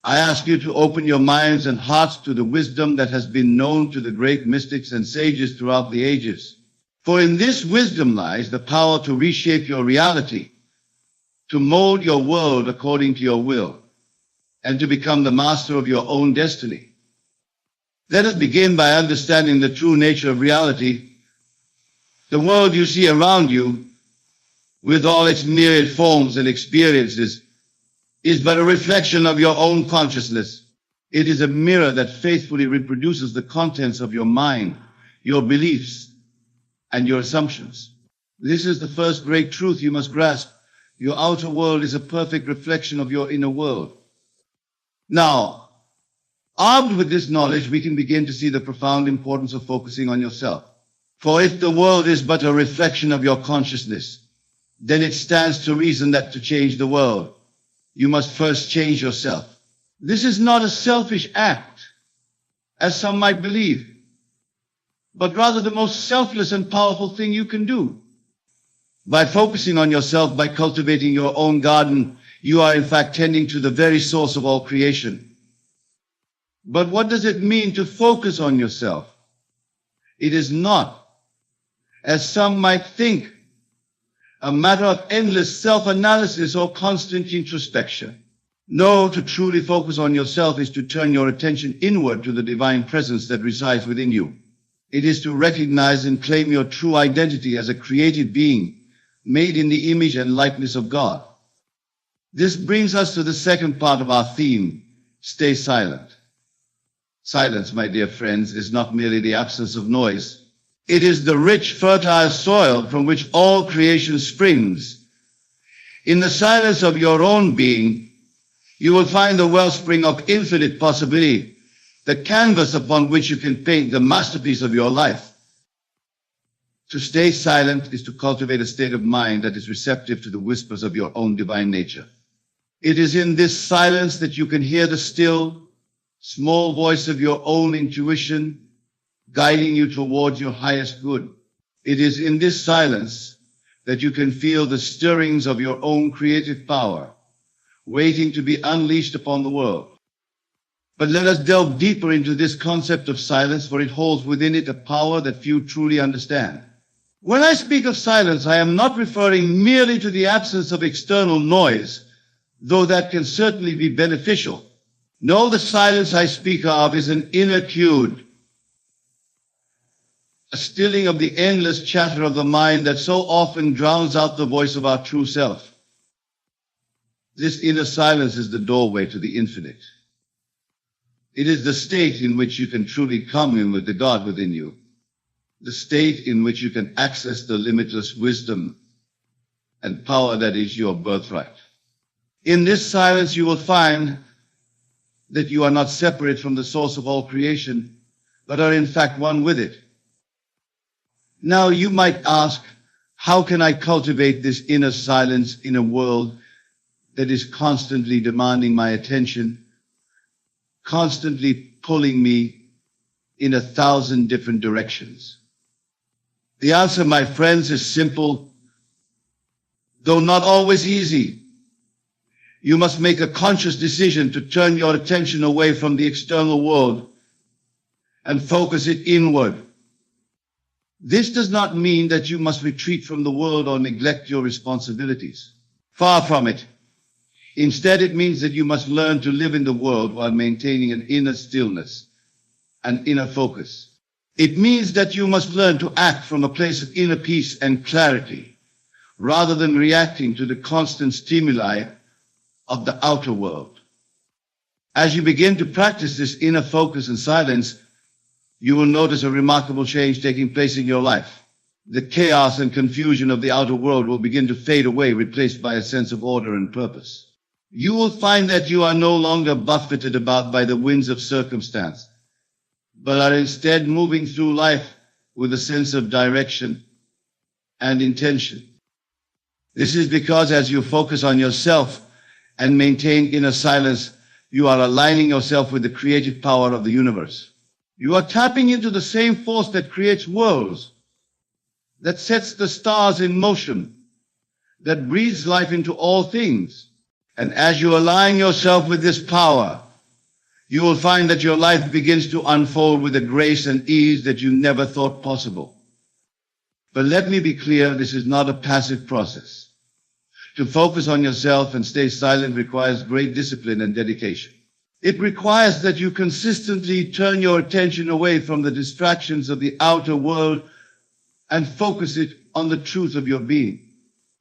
I ask you to open your minds and hearts to the wisdom that has been known to the great mystics and sages throughout the ages. For in this wisdom lies the power to reshape your reality, to mold your world according to your will, and to become the master of your own destiny. Let us begin by understanding the true nature of reality. The world you see around you, with all its myriad forms and experiences, is but a reflection of your own consciousness. It is a mirror that faithfully reproduces the contents of your mind, your beliefs, and your assumptions. This is the first great truth you must grasp. Your outer world is a perfect reflection of your inner world. Now, armed with this knowledge, we can begin to see the profound importance of focusing on yourself. For if the world is but a reflection of your consciousness, then it stands to reason that to change the world, you must first change yourself. This is not a selfish act, as some might believe, but rather the most selfless and powerful thing you can do. By focusing on yourself, by cultivating your own garden, you are in fact tending to the very source of all creation. But what does it mean to focus on yourself? It is not, as some might think, a matter of endless self-analysis or constant introspection. No, to truly focus on yourself is to turn your attention inward to the divine presence that resides within you. It is to recognize and claim your true identity as a created being, made in the image and likeness of God. This brings us to the second part of our theme, stay silent. Silence, my dear friends, is not merely the absence of noise. It is the rich, fertile soil from which all creation springs. In the silence of your own being, you will find the wellspring of infinite possibility, the canvas upon which you can paint the masterpiece of your life. To stay silent is to cultivate a state of mind that is receptive to the whispers of your own divine nature. It is in this silence that you can hear the still, small voice of your own intuition, guiding you towards your highest good. It is in this silence that you can feel the stirrings of your own creative power, waiting to be unleashed upon the world. But let us delve deeper into this concept of silence, for it holds within it a power that few truly understand. When I speak of silence, I am not referring merely to the absence of external noise, though that can certainly be beneficial. No, the silence I speak of is an inner quietude, a stilling of the endless chatter of the mind that so often drowns out the voice of our true self. This inner silence is the doorway to the infinite. It is the state in which you can truly commune with the God within you, the state in which you can access the limitless wisdom and power that is your birthright. In this silence, you will find that you are not separate from the source of all creation, but are in fact one with it. Now you might ask, how can I cultivate this inner silence in a world that is constantly demanding my attention, constantly pulling me in 1,000 different directions? The answer, my friends, is simple, though not always easy. You must make a conscious decision to turn your attention away from the external world and focus it inward. This does not mean that you must retreat from the world or neglect your responsibilities. Far from it. Instead, it means that you must learn to live in the world while maintaining an inner stillness, an inner focus. It means that you must learn to act from a place of inner peace and clarity, rather than reacting to the constant stimuli of the outer world. As you begin to practice this inner focus and silence, you will notice a remarkable change taking place in your life. The chaos and confusion of the outer world will begin to fade away, replaced by a sense of order and purpose. You will find that you are no longer buffeted about by the winds of circumstance, but are instead moving through life with a sense of direction and intention. This is because as you focus on yourself and maintain inner silence, you are aligning yourself with the creative power of the universe. You are tapping into the same force that creates worlds, that sets the stars in motion, that breathes life into all things. And as you align yourself with this power, You will find that your life begins to unfold with a grace and ease that you never thought possible. But let me be clear, this is not a passive process. To focus on yourself and stay silent requires great discipline and dedication. It requires that you consistently turn your attention away from the distractions of the outer world and focus it on the truth of your being.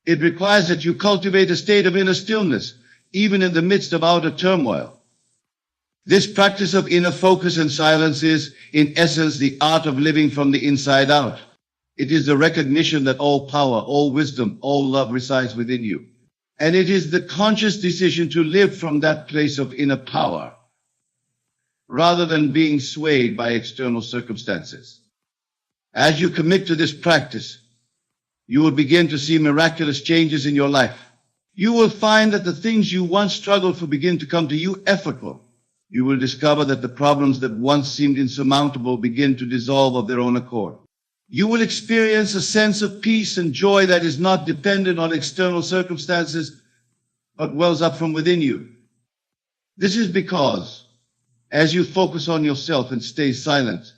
It requires that you cultivate a state of inner stillness, even in the midst of outer turmoil. This practice of inner focus and silence is, in essence, the art of living from the inside out. It is the recognition that all power, all wisdom, all love resides within you. And it is the conscious decision to live from that place of inner power, rather than being swayed by external circumstances. As you commit to this practice, you will begin to see miraculous changes in your life. You will find that the things you once struggled for begin to come to you effortless. You will discover that the problems that once seemed insurmountable begin to dissolve of their own accord. You will experience a sense of peace and joy that is not dependent on external circumstances, but wells up from within you. This is because, as you focus on yourself and stay silent,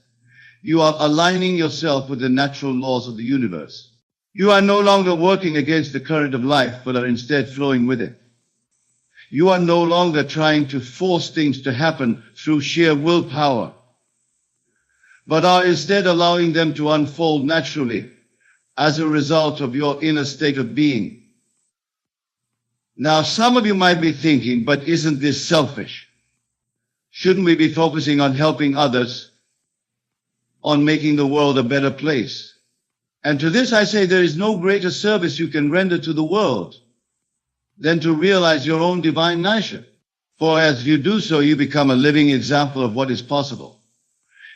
you are aligning yourself with the natural laws of the universe. You are no longer working against the current of life, but are instead flowing with it. You are no longer trying to force things to happen through sheer willpower, but are instead allowing them to unfold naturally as a result of your inner state of being. Now, some of you might be thinking, but isn't this selfish? Shouldn't we be focusing on helping others, on making the world a better place? And to this I say, there is no greater service you can render to the world than to realize your own divine nature. For as you do so, you become a living example of what is possible.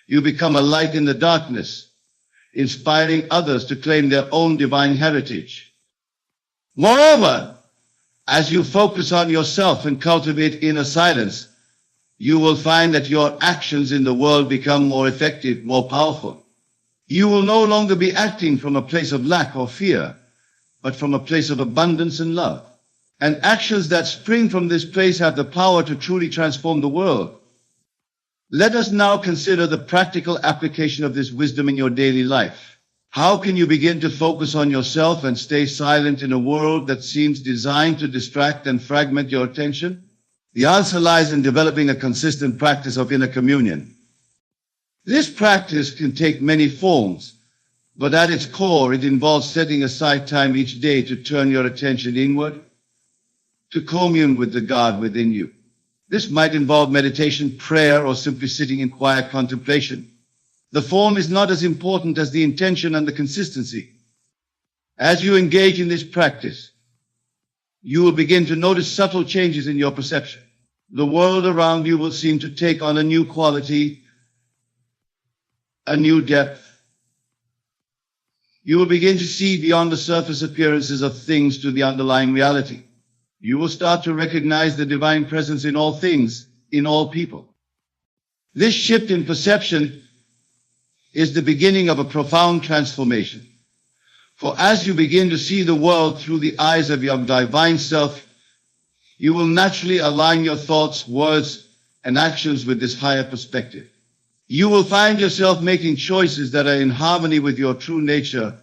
You become a light in the darkness, inspiring others to claim their own divine heritage. Moreover, as you focus on yourself and cultivate inner silence, you will find that your actions in the world become more effective, more powerful. You will no longer be acting from a place of lack or fear, but from a place of abundance and love. And actions that spring from this place have the power to truly transform the world. Let us now consider the practical application of this wisdom in your daily life. How can you begin to focus on yourself and stay silent in a world that seems designed to distract and fragment your attention? The answer lies in developing a consistent practice of inner communion. This practice can take many forms, but at its core, it involves setting aside time each day to turn your attention inward, to commune with the God within you. This might involve meditation, prayer, or simply sitting in quiet contemplation. The form is not as important as the intention and the consistency. As you engage in this practice, you will begin to notice subtle changes in your perception. The world around you will seem to take on a new quality, a new depth. You will begin to see beyond the surface appearances of things to the underlying reality. You will start to recognize the divine presence in all things, in all people. This shift in perception is the beginning of a profound transformation. For as you begin to see the world through the eyes of your divine self, you will naturally align your thoughts, words, and actions with this higher perspective. You will find yourself making choices that are in harmony with your true nature,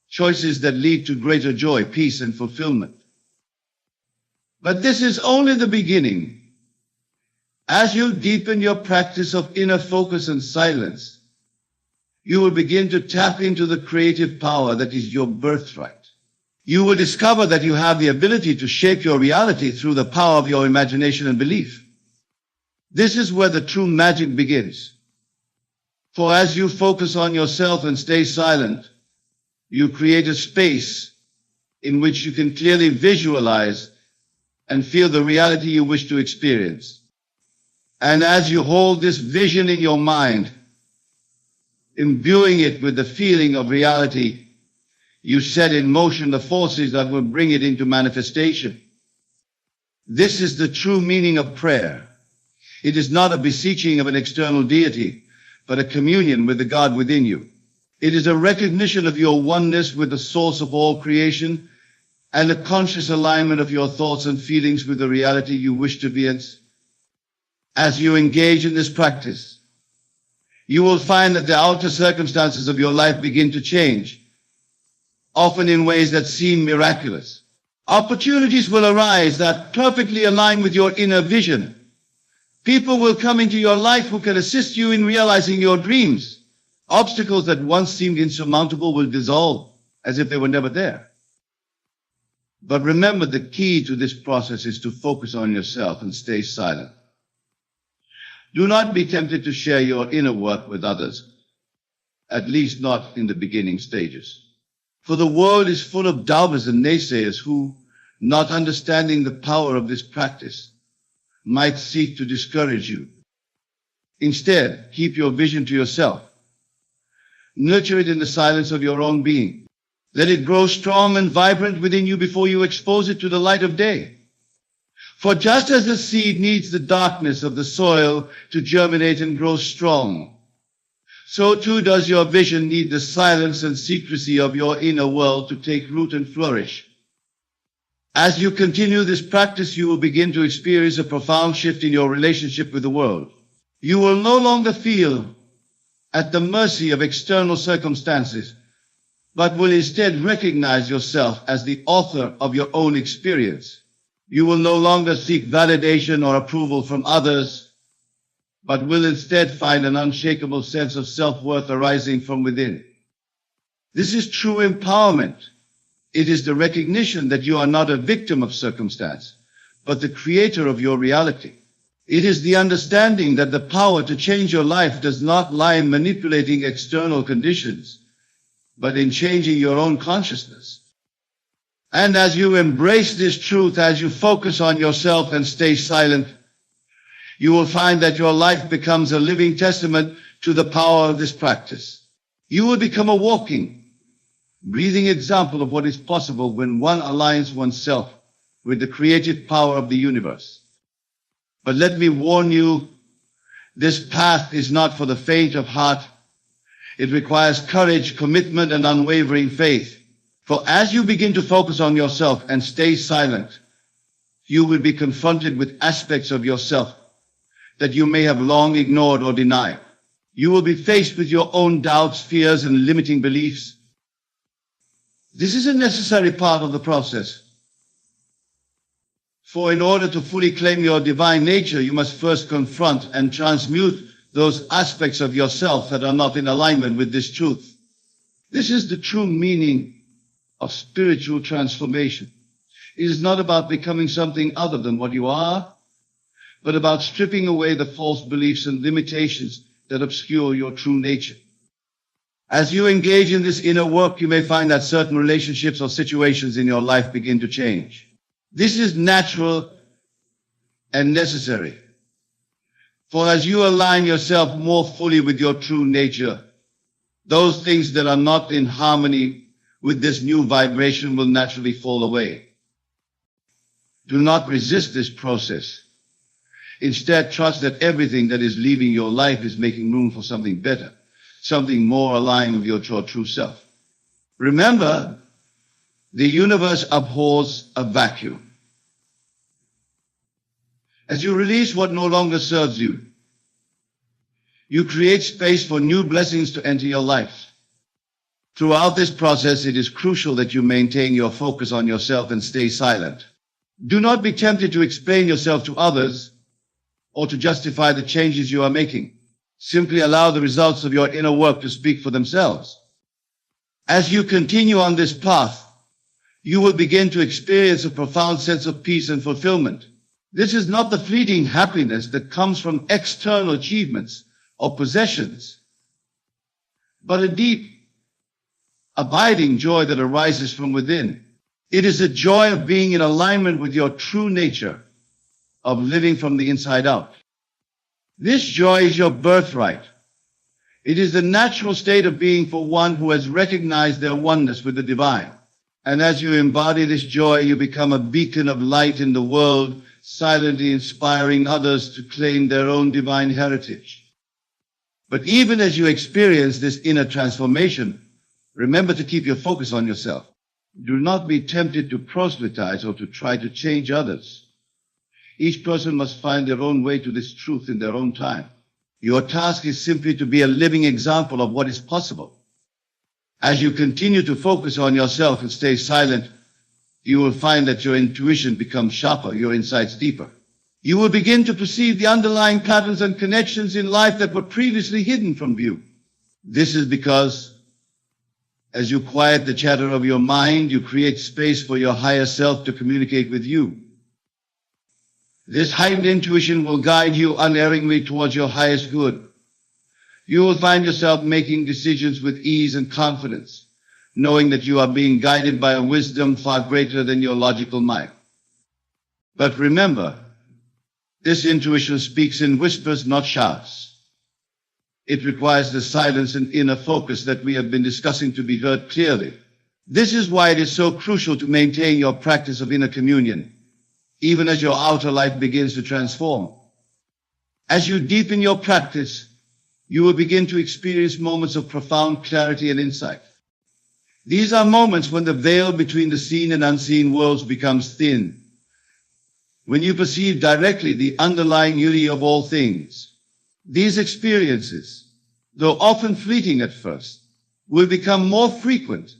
choices that lead to greater joy, peace, and fulfillment. But this is only the beginning. As you deepen your practice of inner focus and silence, you will begin to tap into the creative power that is your birthright. You will discover that you have the ability to shape your reality through the power of your imagination and belief. This is where the true magic begins. For as you focus on yourself and stay silent, you create a space in which you can clearly visualize and feel the reality you wish to experience. And as you hold this vision in your mind, imbuing it with the feeling of reality, you set in motion the forces that will bring it into manifestation. This is the true meaning of prayer. It is not a beseeching of an external deity, but a communion with the God within you. It is a recognition of your oneness with the source of all creation, and a conscious alignment of your thoughts and feelings with the reality you wish to be in. As you engage in this practice, you will find that the outer circumstances of your life begin to change, often in ways that seem miraculous. Opportunities will arise that perfectly align with your inner vision. People will come into your life who can assist you in realizing your dreams. Obstacles that once seemed insurmountable will dissolve as if they were never there. But remember, the key to this process is to focus on yourself and stay silent. Do not be tempted to share your inner work with others, at least not in the beginning stages. For the world is full of doubters and naysayers who, not understanding the power of this practice, might seek to discourage you. Instead, keep your vision to yourself. Nurture it in the silence of your own being. Let it grow strong and vibrant within you before you expose it to the light of day. For just as the seed needs the darkness of the soil to germinate and grow strong, so too does your vision need the silence and secrecy of your inner world to take root and flourish. As you continue this practice, you will begin to experience a profound shift in your relationship with the world. You will no longer feel at the mercy of external circumstances, but will instead recognize yourself as the author of your own experience. You will no longer seek validation or approval from others, but will instead find an unshakable sense of self-worth arising from within. This is true empowerment. It is the recognition that you are not a victim of circumstance, but the creator of your reality. It is the understanding that the power to change your life does not lie in manipulating external conditions, but in changing your own consciousness. And as you embrace this truth, as you focus on yourself and stay silent, you will find that your life becomes a living testament to the power of this practice. You will become a walking, breathing example of what is possible when one aligns oneself with the creative power of the universe. But let me warn you, this path is not for the faint of heart. It requires courage, commitment, and unwavering faith. For as you begin to focus on yourself and stay silent, you will be confronted with aspects of yourself that you may have long ignored or denied. You will be faced with your own doubts, fears, and limiting beliefs. This is a necessary part of the process. For in order to fully claim your divine nature, you must first confront and transmute those aspects of yourself that are not in alignment with this truth. This is the true meaning of spiritual transformation. It is not about becoming something other than what you are, but about stripping away the false beliefs and limitations that obscure your true nature. As you engage in this inner work, you may find that certain relationships or situations in your life begin to change. This is natural and necessary. For as you align yourself more fully with your true nature, those things that are not in harmony with this new vibration will naturally fall away. Do not resist this process. Instead, trust that everything that is leaving your life is making room for something better, something more aligned with your true self. Remember, the universe abhors a vacuum. As you release what no longer serves you, you create space for new blessings to enter your life. Throughout this process, it is crucial that you maintain your focus on yourself and stay silent. Do not be tempted to explain yourself to others or to justify the changes you are making. Simply allow the results of your inner work to speak for themselves. As you continue on this path, you will begin to experience a profound sense of peace and fulfillment. This is not the fleeting happiness that comes from external achievements or possessions, but a deep, abiding joy that arises from within. It is a joy of being in alignment with your true nature, of living from the inside out. This joy is your birthright. It is the natural state of being for one who has recognized their oneness with the divine. And as you embody this joy, you become a beacon of light in the world, silently inspiring others to claim their own divine heritage. But even as you experience this inner transformation, remember to keep your focus on yourself. Do not be tempted to proselytize or to try to change others. Each person must find their own way to this truth in their own time. Your task is simply to be a living example of what is possible. As you continue to focus on yourself and stay silent, you will find that your intuition becomes sharper, your insights deeper. You will begin to perceive the underlying patterns and connections in life that were previously hidden from view. This is because as you quiet the chatter of your mind, you create space for your higher self to communicate with you. This heightened intuition will guide you unerringly towards your highest good. You will find yourself making decisions with ease and confidence, knowing that you are being guided by a wisdom far greater than your logical mind. But remember, this intuition speaks in whispers, not shouts. It requires the silence and inner focus that we have been discussing to be heard clearly. This is why it is so crucial to maintain your practice of inner communion, even as your outer life begins to transform. As you deepen your practice, you will begin to experience moments of profound clarity and insight. These are moments when the veil between the seen and unseen worlds becomes thin, when you perceive directly the underlying unity of all things. These experiences, though often fleeting at first, will become more frequent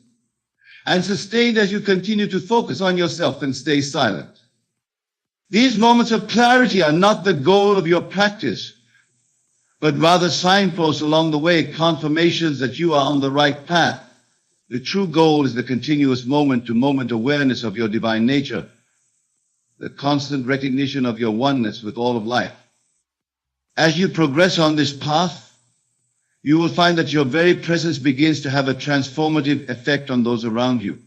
and sustained as you continue to focus on yourself and stay silent. These moments of clarity are not the goal of your practice, but rather signposts along the way, confirmations that you are on the right path. The true goal is the continuous moment-to-moment awareness of your divine nature, the constant recognition of your oneness with all of life. As you progress on this path, you will find that your very presence begins to have a transformative effect on those around you.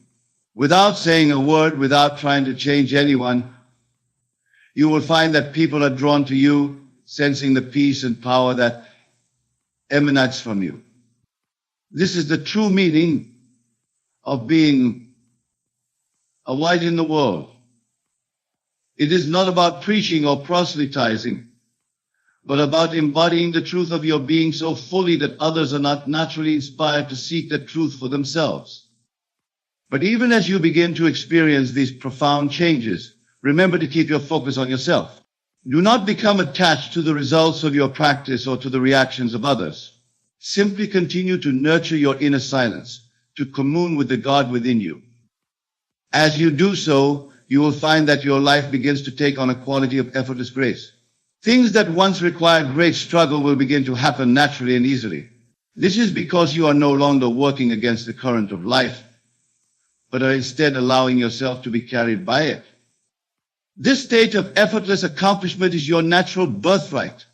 Without saying a word, without trying to change anyone, you will find that people are drawn to you, sensing the peace and power that emanates from you. This is the true meaning of being a light in the world. It is not about preaching or proselytizing, but about embodying the truth of your being so fully that others are not naturally inspired to seek that truth for themselves. But even as you begin to experience these profound changes, remember to keep your focus on yourself. Do not become attached to the results of your practice or to the reactions of others. Simply continue to nurture your inner silence, to commune with the God within you. As you do so, you will find that your life begins to take on a quality of effortless grace. Things that once required great struggle will begin to happen naturally and easily. This is because you are no longer working against the current of life, but are instead allowing yourself to be carried by it. This state of effortless accomplishment is your natural birthright.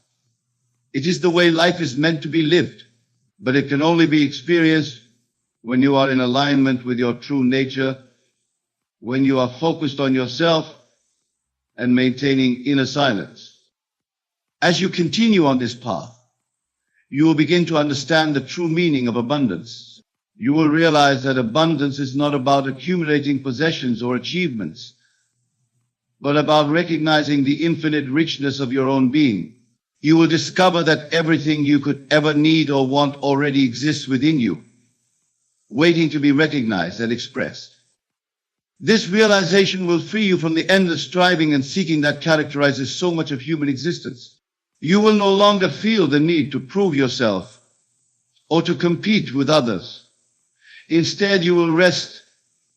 It is the way life is meant to be lived, but it can only be experienced when you are in alignment with your true nature, when you are focused on yourself and maintaining inner silence. As you continue on this path, you will begin to understand the true meaning of abundance. You will realize that abundance is not about accumulating possessions or achievements, but about recognizing the infinite richness of your own being. You will discover that everything you could ever need or want already exists within you, waiting to be recognized and expressed. This realization will free you from the endless striving and seeking that characterizes so much of human existence. You will no longer feel the need to prove yourself or to compete with others. Instead, you will rest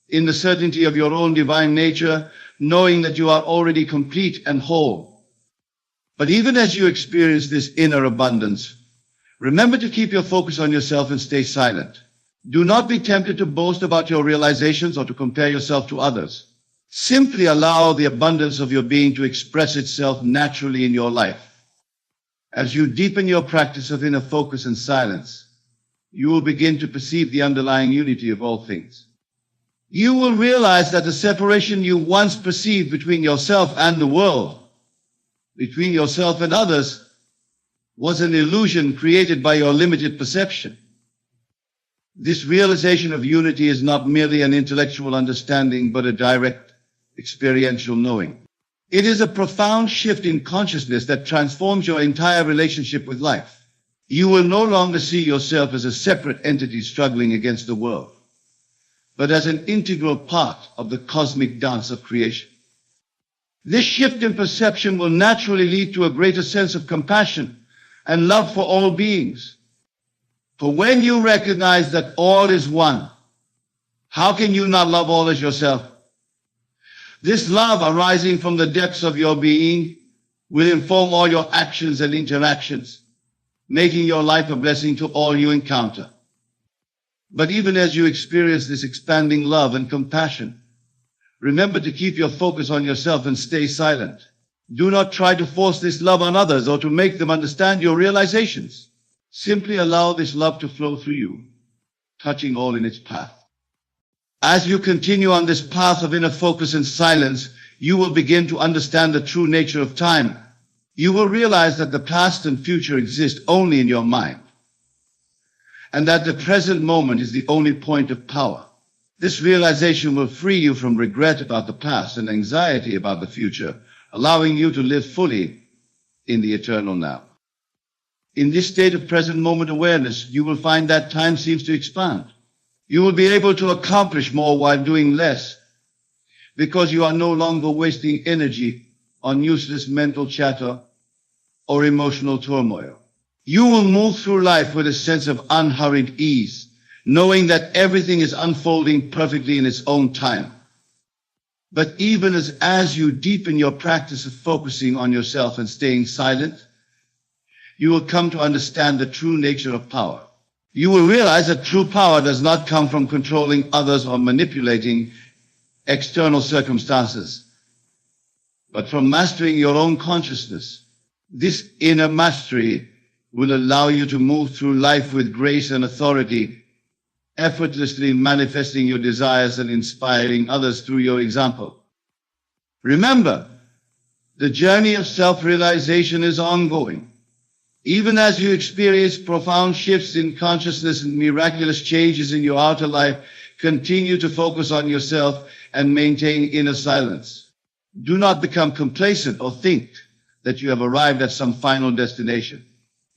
in the certainty of your own divine nature, knowing that you are already complete and whole. But even as you experience this inner abundance, remember to keep your focus on yourself and stay silent. Do not be tempted to boast about your realizations or to compare yourself to others. Simply allow the abundance of your being to express itself naturally in your life. As you deepen your practice of inner focus and silence, you will begin to perceive the underlying unity of all things. You will realize that the separation you once perceived between yourself and the world, between yourself and others, was an illusion created by your limited perception. This realization of unity is not merely an intellectual understanding, but a direct experiential knowing. It is a profound shift in consciousness that transforms your entire relationship with life. You will no longer see yourself as a separate entity struggling against the world, but as an integral part of the cosmic dance of creation. This shift in perception will naturally lead to a greater sense of compassion and love for all beings. For when you recognize that all is one, how can you not love all as yourself? This love arising from the depths of your being will inform all your actions and interactions, making your life a blessing to all you encounter. But even as you experience this expanding love and compassion, remember to keep your focus on yourself and stay silent. Do not try to force this love on others or to make them understand your realizations. Simply allow this love to flow through you, touching all in its path. As you continue on this path of inner focus and silence, you will begin to understand the true nature of time. You will realize that the past and future exist only in your mind, and that the present moment is the only point of power. This realization will free you from regret about the past and anxiety about the future, allowing you to live fully in the eternal now. In this state of present moment awareness, you will find that time seems to expand. You will be able to accomplish more while doing less, because you are no longer wasting energy on useless mental chatter or emotional turmoil. You will move through life with a sense of unhurried ease, knowing that everything is unfolding perfectly in its own time. But even as you deepen your practice of focusing on yourself and staying silent, you will come to understand the true nature of power. You will realize that true power does not come from controlling others or manipulating external circumstances, but from mastering your own consciousness. This inner mastery will allow you to move through life with grace and authority, effortlessly manifesting your desires and inspiring others through your example. Remember, the journey of self-realization is ongoing. Even as you experience profound shifts in consciousness and miraculous changes in your outer life, continue to focus on yourself and maintain inner silence. Do not become complacent or think that you have arrived at some final destination.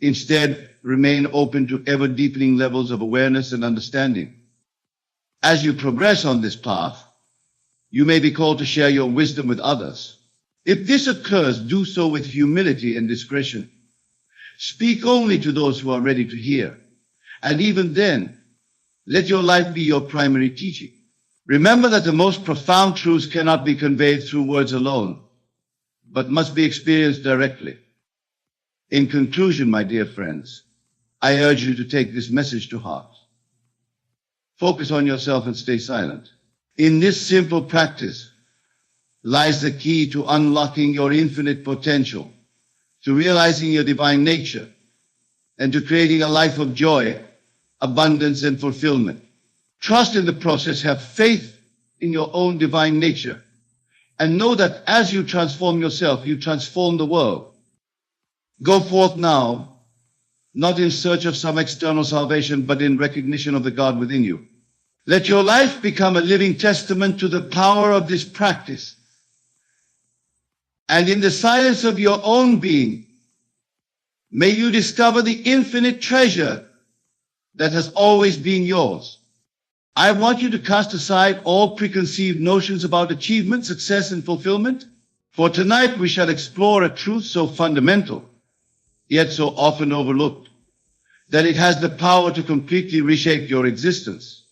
Instead, remain open to ever-deepening levels of awareness and understanding. As you progress on this path, you may be called to share your wisdom with others. If this occurs, do so with humility and discretion. Speak only to those who are ready to hear. And even then, let your life be your primary teaching. Remember that the most profound truths cannot be conveyed through words alone, but must be experienced directly. In conclusion, my dear friends, I urge you to take this message to heart. Focus on yourself and stay silent. In this simple practice lies the key to unlocking your infinite potential, to realizing your divine nature, and to creating a life of joy, abundance, and fulfillment. Trust in the process, have faith in your own divine nature, and know that as you transform yourself, you transform the world. Go forth now, not in search of some external salvation, but in recognition of the God within you. Let your life become a living testament to the power of this practice. And in the silence of your own being, may you discover the infinite treasure that has always been yours. I want you to cast aside all preconceived notions about achievement, success, and fulfillment. For tonight we shall explore a truth so fundamental, yet so often overlooked, that it has the power to completely reshape your existence.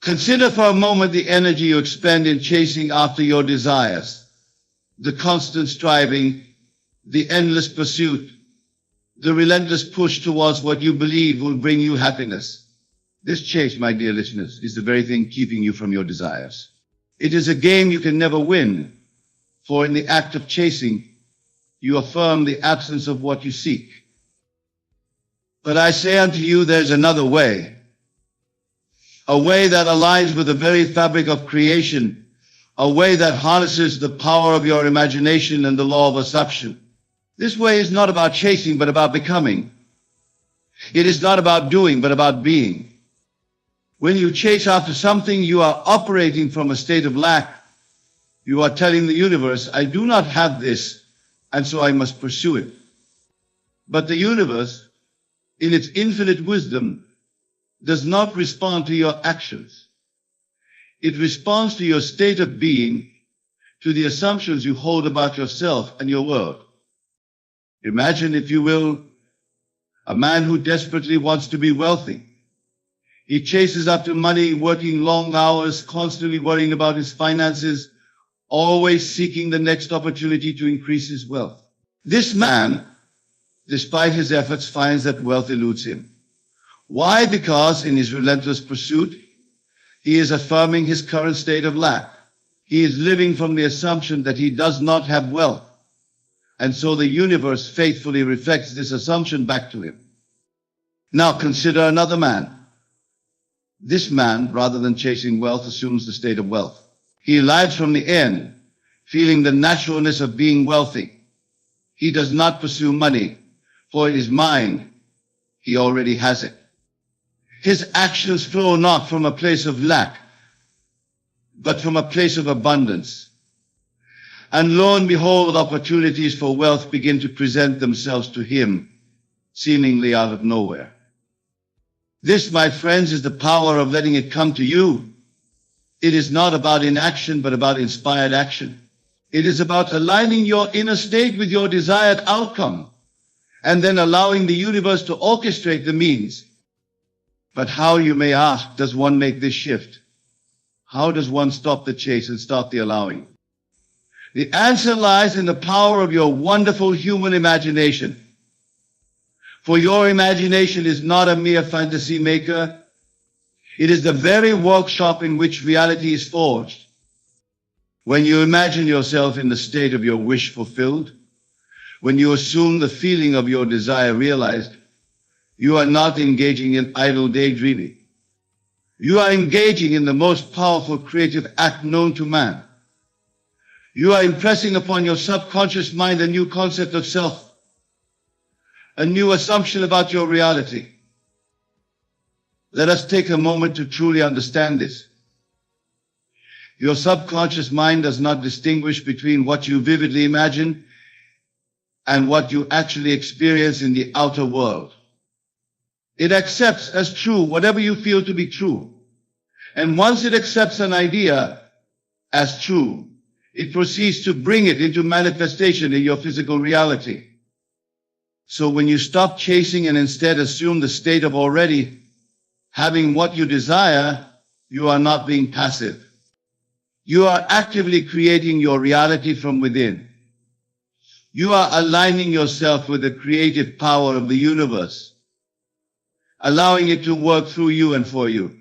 Consider for a moment the energy you expend in chasing after your desires, the constant striving, the endless pursuit, the relentless push towards what you believe will bring you happiness. This chase, my dear listeners, is the very thing keeping you from your desires. It is a game you can never win, for in the act of chasing, you affirm the absence of what you seek. But I say unto you, there's another way, a way that aligns with the very fabric of creation, a way that harnesses the power of your imagination and the law of assumption. This way is not about chasing, but about becoming. It is not about doing, but about being. When you chase after something, you are operating from a state of lack. You are telling the universe, I do not have this, and so I must pursue it. But the universe, in its infinite wisdom, does not respond to your actions. It responds to your state of being, to the assumptions you hold about yourself and your world. Imagine, if you will, a man who desperately wants to be wealthy. He chases after money, working long hours, constantly worrying about his finances, always seeking the next opportunity to increase his wealth. This man, despite his efforts, finds that wealth eludes him. Why? Because in his relentless pursuit, he is affirming his current state of lack. He is living from the assumption that he does not have wealth. And so the universe faithfully reflects this assumption back to him. Now consider another man. This man, rather than chasing wealth, assumes the state of wealth. He lives from the end, feeling the naturalness of being wealthy. He does not pursue money, for in his mind, he already has it. His actions flow not from a place of lack, but from a place of abundance. And lo and behold, opportunities for wealth begin to present themselves to him, seemingly out of nowhere. This, my friends, is the power of letting it come to you. It is not about inaction, but about inspired action. It is about aligning your inner state with your desired outcome, and then allowing the universe to orchestrate the means. But how, you may ask, does one make this shift? How does one stop the chase and start the allowing? The answer lies in the power of your wonderful human imagination. For your imagination is not a mere fantasy maker. It is the very workshop in which reality is forged. When you imagine yourself in the state of your wish fulfilled, when you assume the feeling of your desire realized, you are not engaging in idle daydreaming. You are engaging in the most powerful creative act known to man. You are impressing upon your subconscious mind a new concept of self, a new assumption about your reality. Let us take a moment to truly understand this. Your subconscious mind does not distinguish between what you vividly imagine and what you actually experience in the outer world. It accepts as true whatever you feel to be true. And once it accepts an idea as true, it proceeds to bring it into manifestation in your physical reality. So when you stop chasing and instead assume the state of already having what you desire, you are not being passive. You are actively creating your reality from within. You are aligning yourself with the creative power of the universe, allowing it to work through you and for you.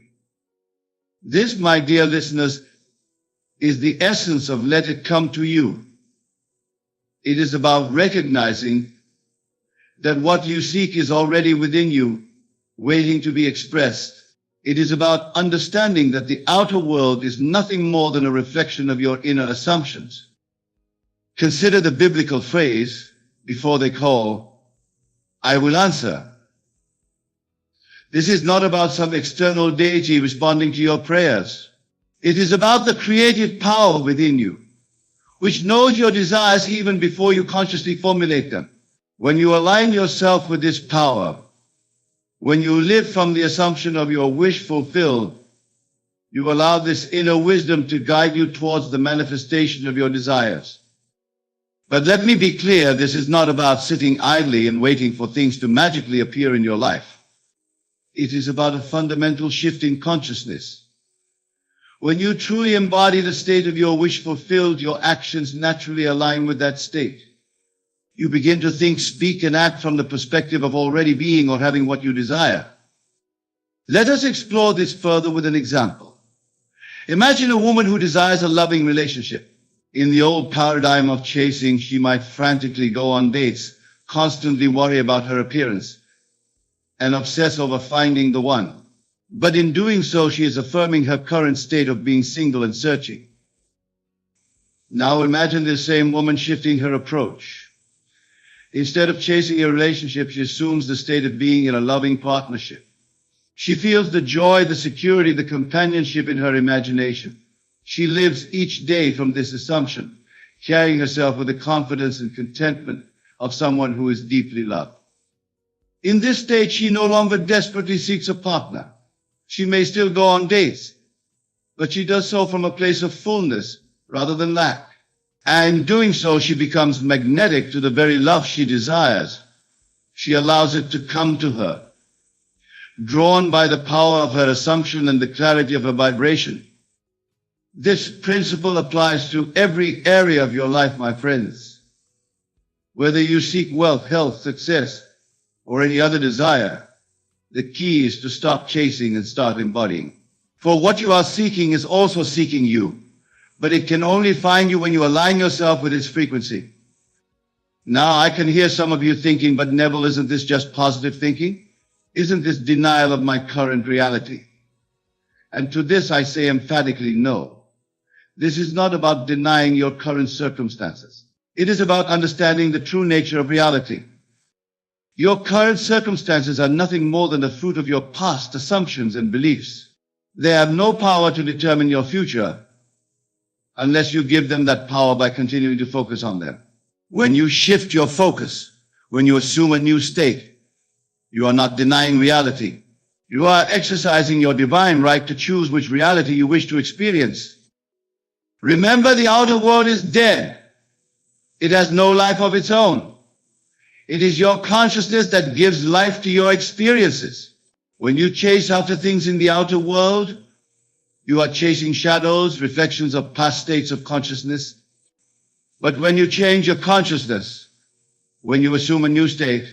This, my dear listeners, is the essence of let it come to you. It is about recognizing that what you seek is already within you, waiting to be expressed. It is about understanding that the outer world is nothing more than a reflection of your inner assumptions. Consider the biblical phrase, before they call, I will answer. This is not about some external deity responding to your prayers. It is about the creative power within you, which knows your desires even before you consciously formulate them. When you align yourself with this power, when you live from the assumption of your wish fulfilled, you allow this inner wisdom to guide you towards the manifestation of your desires. But let me be clear, this is not about sitting idly and waiting for things to magically appear in your life. It is about a fundamental shift in consciousness. When you truly embody the state of your wish fulfilled, your actions naturally align with that state. You begin to think, speak, and act from the perspective of already being or having what you desire. Let us explore this further with an example. Imagine a woman who desires a loving relationship. In the old paradigm of chasing, she might frantically go on dates, constantly worry about her appearance, and obsess over finding the one. But in doing so, she is affirming her current state of being single and searching. Now imagine this same woman shifting her approach. Instead of chasing a relationship, she assumes the state of being in a loving partnership. She feels the joy, the security, the companionship in her imagination. She lives each day from this assumption, carrying herself with the confidence and contentment of someone who is deeply loved. In this state, she no longer desperately seeks a partner. She may still go on dates, but she does so from a place of fullness rather than lack. And in doing so, she becomes magnetic to the very love she desires. She allows it to come to her, drawn by the power of her assumption and the clarity of her vibration. This principle applies to every area of your life, my friends. Whether you seek wealth, health, success, or any other desire, the key is to stop chasing and start embodying. For what you are seeking is also seeking you, but it can only find you when you align yourself with its frequency. Now I can hear some of you thinking, but Neville, isn't this just positive thinking? Isn't this denial of my current reality? And to this I say emphatically no. This is not about denying your current circumstances. It is about understanding the true nature of reality. Your current circumstances are nothing more than the fruit of your past assumptions and beliefs. They have no power to determine your future unless you give them that power by continuing to focus on them. When you shift your focus, when you assume a new state, you are not denying reality. You are exercising your divine right to choose which reality you wish to experience. Remember, the outer world is dead. It has no life of its own. It is your consciousness that gives life to your experiences. When you chase after things in the outer world, you are chasing shadows, reflections of past states of consciousness. But when you change your consciousness, when you assume a new state,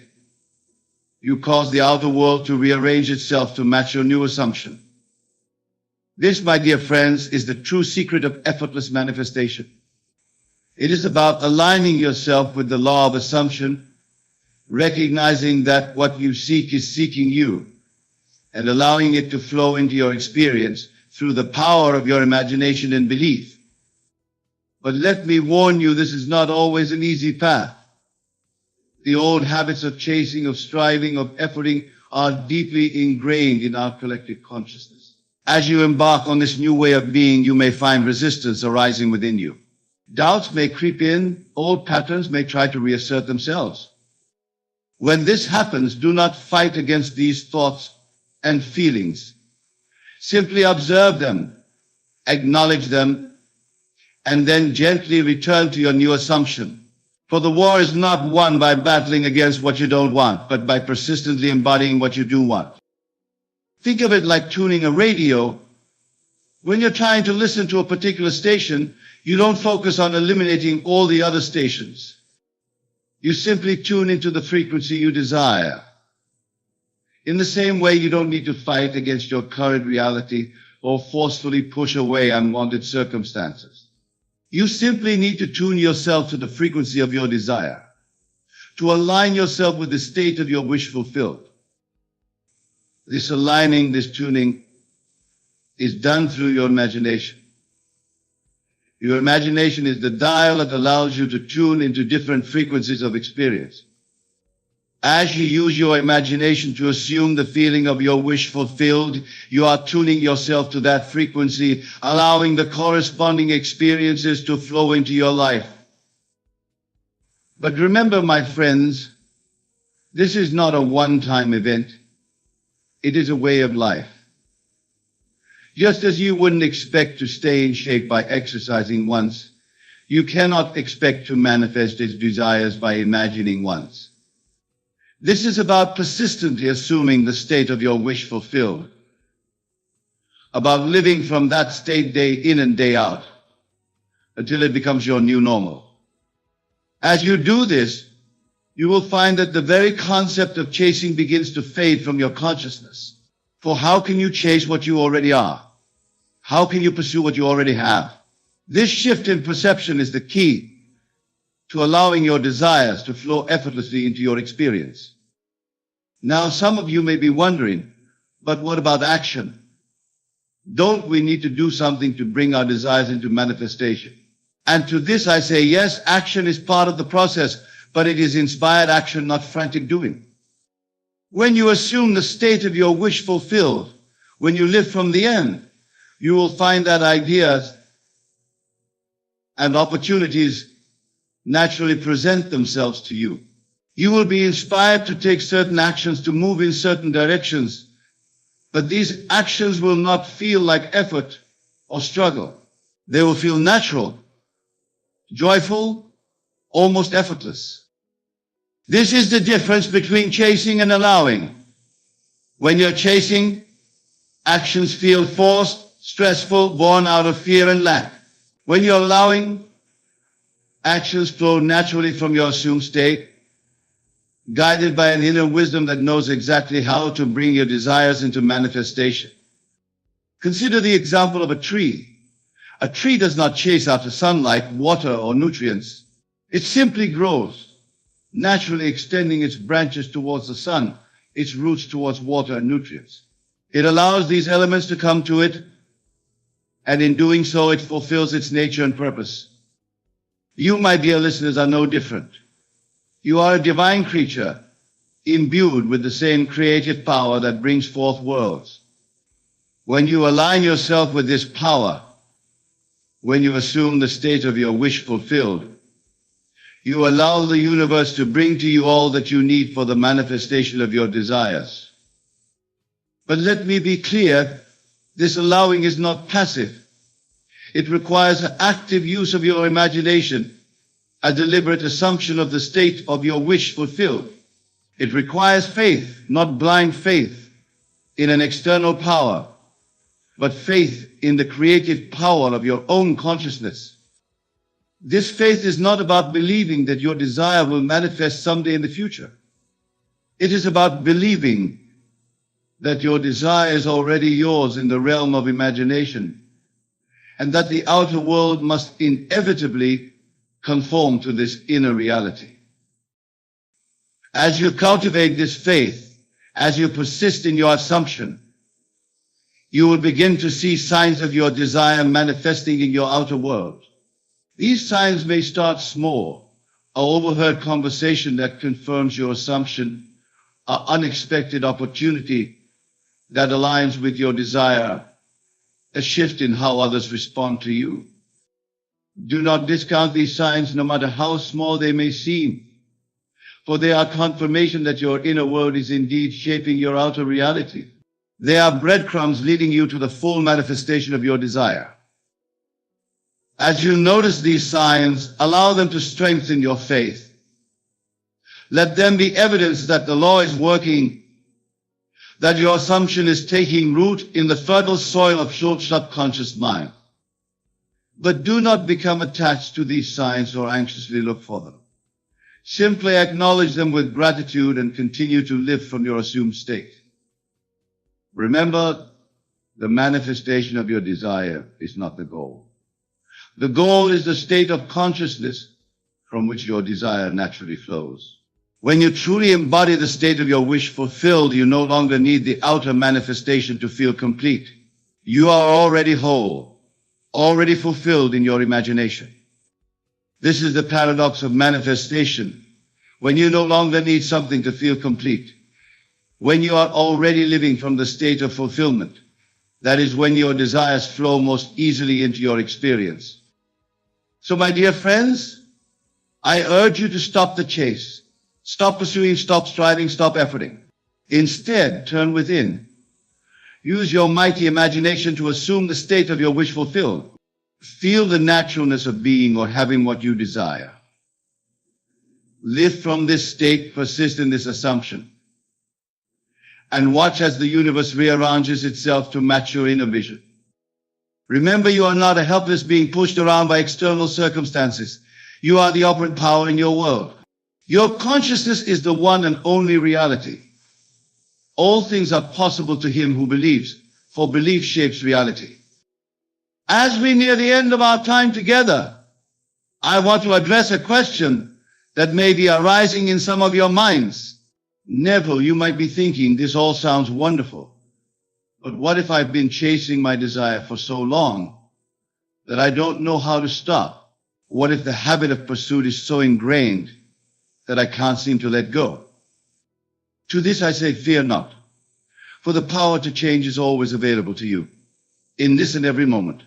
you cause the outer world to rearrange itself to match your new assumption. This, my dear friends, is the true secret of effortless manifestation. It is about aligning yourself with the law of assumption, recognizing that what you seek is seeking you, and allowing it to flow into your experience through the power of your imagination and belief. But let me warn you, this is not always an easy path. The old habits of chasing, of striving, of efforting are deeply ingrained in our collective consciousness. As you embark on this new way of being, you may find resistance arising within you. Doubts may creep in, old patterns may try to reassert themselves. When this happens, do not fight against these thoughts and feelings. Simply observe them, acknowledge them, and then gently return to your new assumption. For the war is not won by battling against what you don't want, but by persistently embodying what you do want. Think of it like tuning a radio. When you're trying to listen to a particular station, you don't focus on eliminating all the other stations. You simply tune into the frequency you desire. In the same way, you don't need to fight against your current reality or forcefully push away unwanted circumstances. You simply need to tune yourself to the frequency of your desire, to align yourself with the state of your wish fulfilled. This aligning, this tuning is done through your imagination. Your imagination is the dial that allows you to tune into different frequencies of experience. As you use your imagination to assume the feeling of your wish fulfilled, you are tuning yourself to that frequency, allowing the corresponding experiences to flow into your life. But remember, my friends, this is not a one-time event. It is a way of life. Just as you wouldn't expect to stay in shape by exercising once, you cannot expect to manifest its desires by imagining once. This is about persistently assuming the state of your wish fulfilled, about living from that state day in and day out until it becomes your new normal. As you do this, you will find that the very concept of chasing begins to fade from your consciousness. For how can you chase what you already are? How can you pursue what you already have? This shift in perception is the key to allowing your desires to flow effortlessly into your experience. Now, some of you may be wondering, but what about action? Don't we need to do something to bring our desires into manifestation? And to this I say, yes, action is part of the process, but it is inspired action, not frantic doing. When you assume the state of your wish fulfilled, when you live from the end, you will find that ideas and opportunities naturally present themselves to you. You will be inspired to take certain actions, to move in certain directions, but these actions will not feel like effort or struggle. They will feel natural joyful, almost effortless. This is the difference between chasing and allowing. When you're chasing, actions feel forced, stressful, born out of fear and lack. When you're allowing, actions flow naturally from your assumed state, guided by an inner wisdom that knows exactly how to bring your desires into manifestation. Consider the example of a tree. A tree does not chase after sunlight, water, or nutrients. It simply grows, naturally extending its branches towards the sun, its roots towards water and nutrients. It allows these elements to come to it, and in doing so, it fulfills its nature and purpose. You, my dear listeners, are no different. You are a divine creature, imbued with the same creative power that brings forth worlds. When you align yourself with this power, when you assume the state of your wish fulfilled, you allow the universe to bring to you all that you need for the manifestation of your desires. But let me be clear, this allowing is not passive. It requires an active use of your imagination, a deliberate assumption of the state of your wish fulfilled. It requires faith, not blind faith in an external power, but faith in the creative power of your own consciousness. This faith is not about believing that your desire will manifest someday in the future. It is about believing that your desire is already yours in the realm of imagination, and that the outer world must inevitably conform to this inner reality. As you cultivate this faith, as you persist in your assumption, you will begin to see signs of your desire manifesting in your outer world. These signs may start small: an overheard conversation that confirms your assumption, an unexpected opportunity that aligns with your desire, a shift in how others respond to you. Do not discount these signs, no matter how small they may seem, for they are confirmation that your inner world is indeed shaping your outer reality. They are breadcrumbs leading you to the full manifestation of your desire. As you notice these signs, allow them to strengthen your faith. Let them be evidence that the law is working, that your assumption is taking root in the fertile soil of your subconscious mind. But do not become attached to these signs or anxiously look for them. Simply acknowledge them with gratitude and continue to live from your assumed state. Remember, the manifestation of your desire is not the goal. The goal is the state of consciousness from which your desire naturally flows. When you truly embody the state of your wish fulfilled, you no longer need the outer manifestation to feel complete. You are already whole, already fulfilled in your imagination. This is the paradox of manifestation. When you no longer need something to feel complete, when you are already living from the state of fulfillment, that is when your desires flow most easily into your experience. So, my dear friends, I urge you to stop the chase. Stop pursuing, stop striving, stop efforting. Instead, turn within. Use your mighty imagination to assume the state of your wish fulfilled. Feel the naturalness of being or having what you desire. Live from this state, persist in this assumption, and watch as the universe rearranges itself to match your inner vision. Remember, you are not a helpless being pushed around by external circumstances. You are the operant power in your world. Your consciousness is the one and only reality. All things are possible to him who believes, for belief shapes reality. As we near the end of our time together, I want to address a question that may be arising in some of your minds. Neville, you might be thinking, this all sounds wonderful, but what if I've been chasing my desire for so long that I don't know how to stop? What if the habit of pursuit is so ingrained that I can't seem to let go? To this I say, fear not, for the power to change is always available to you, in this and every moment.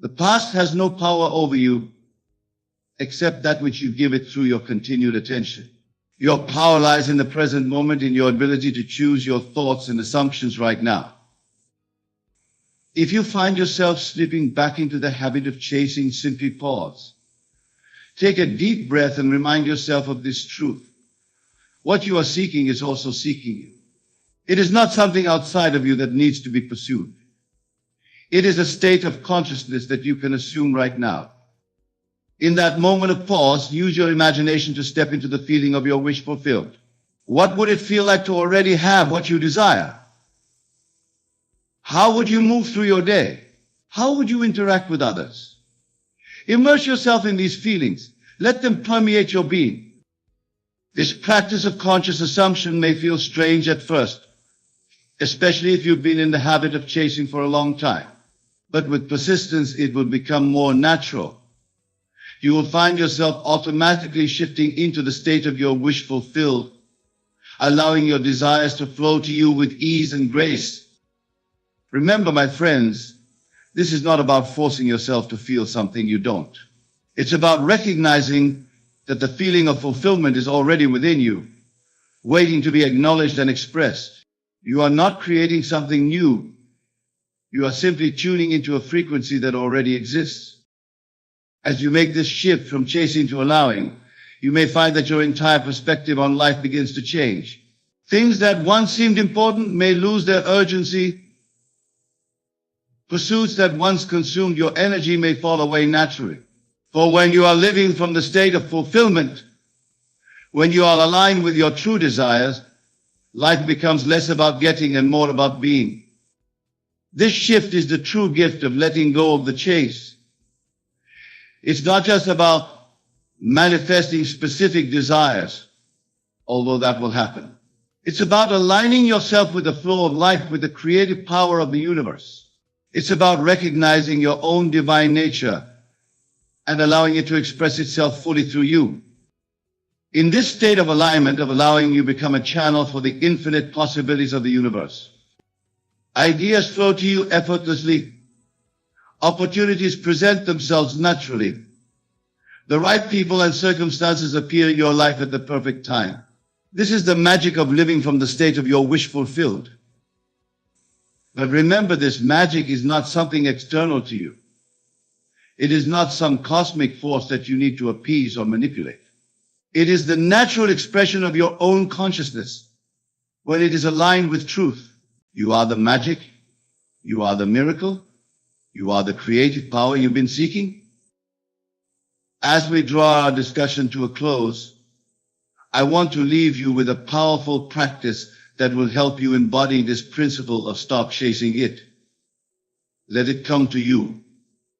The past has no power over you except that which you give it through your continued attention. Your power lies in the present moment, in your ability to choose your thoughts and assumptions right now. If you find yourself slipping back into the habit of chasing, simply pause. Take a deep breath and remind yourself of this truth. What you are seeking is also seeking you. It is not something outside of you that needs to be pursued. It is a state of consciousness that you can assume right now. In that moment of pause, use your imagination to step into the feeling of your wish fulfilled. What would it feel like to already have what you desire? How would you move through your day? How would you interact with others? Immerse yourself in these feelings. Let them permeate your being. This practice of conscious assumption may feel strange at first, especially if you've been in the habit of chasing for a long time. But with persistence, it will become more natural. You will find yourself automatically shifting into the state of your wish fulfilled, allowing your desires to flow to you with ease and grace. Remember, my friends, this is not about forcing yourself to feel something you don't. It's about recognizing that the feeling of fulfillment is already within you, waiting to be acknowledged and expressed. You are not creating something new. You are simply tuning into a frequency that already exists. As you make this shift from chasing to allowing, you may find that your entire perspective on life begins to change. Things that once seemed important may lose their urgency. Pursuits that once consumed your energy may fall away naturally. For when you are living from the state of fulfillment, when you are aligned with your true desires, life becomes less about getting and more about being. This shift is the true gift of letting go of the chase. It's not just about manifesting specific desires, although that will happen. It's about aligning yourself with the flow of life, with the creative power of the universe. It's about recognizing your own divine nature and allowing it to express itself fully through you. In this state of alignment, of allowing, you become a channel for the infinite possibilities of the universe. Ideas flow to you effortlessly. Opportunities present themselves naturally. The right people and circumstances appear in your life at the perfect time. This is the magic of living from the state of your wish fulfilled. But remember, this magic is not something external to you. It is not some cosmic force that you need to appease or manipulate. It is the natural expression of your own consciousness. When it is aligned with truth, you are the magic, you are the miracle, you are the creative power you've been seeking. As we draw our discussion to a close, I want to leave you with a powerful practice that will help you embody this principle of stop chasing it. Let it come to you.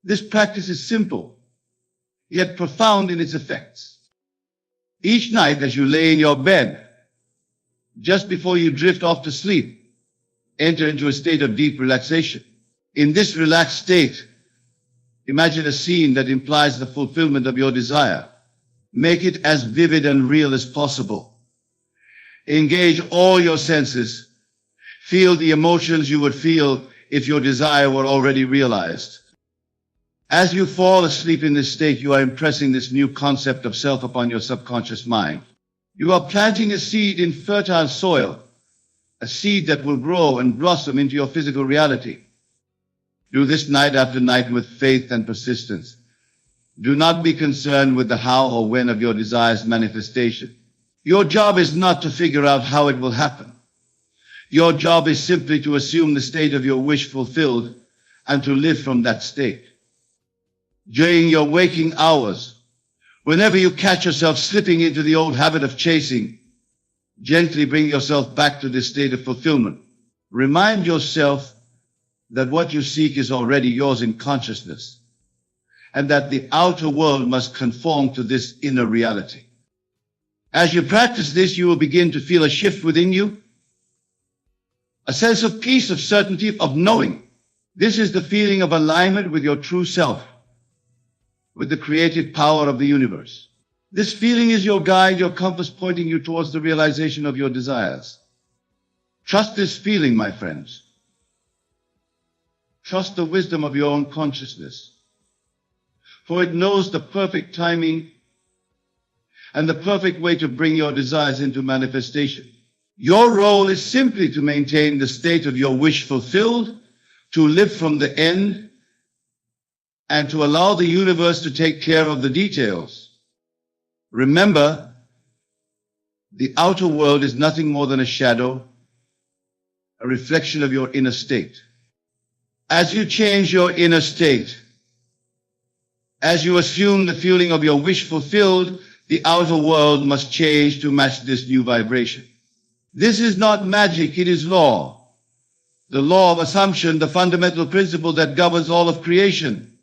This practice is simple, yet profound in its effects. Each night as you lay in your bed, just before you drift off to sleep, enter into a state of deep relaxation. In this relaxed state, imagine a scene that implies the fulfillment of your desire. Make it as vivid and real as possible. Engage all your senses. Feel the emotions you would feel if your desire were already realized. As you fall asleep in this state, you are impressing this new concept of self upon your subconscious mind. You are planting a seed in fertile soil, a seed that will grow and blossom into your physical reality. Do this night after night with faith and persistence. Do not be concerned with the how or when of your desire's manifestation. Your job is not to figure out how it will happen. Your job is simply to assume the state of your wish fulfilled and to live from that state. During your waking hours, whenever you catch yourself slipping into the old habit of chasing, gently bring yourself back to this state of fulfillment. Remind yourself that what you seek is already yours in consciousness, and that the outer world must conform to this inner reality. As you practice this, you will begin to feel a shift within you, a sense of peace, of certainty, of knowing. This is the feeling of alignment with your true self, with the creative power of the universe. This feeling is your guide, your compass pointing you towards the realization of your desires. Trust this feeling, my friends. Trust the wisdom of your own consciousness, for it knows the perfect timing and the perfect way to bring your desires into manifestation. Your role is simply to maintain the state of your wish fulfilled, to live from the end, and to allow the universe to take care of the details. Remember, the outer world is nothing more than a shadow, a reflection of your inner state. As you change your inner state, as you assume the feeling of your wish fulfilled, the outer world must change to match this new vibration. This is not magic, it is law. The law of assumption, the fundamental principle that governs all of creation.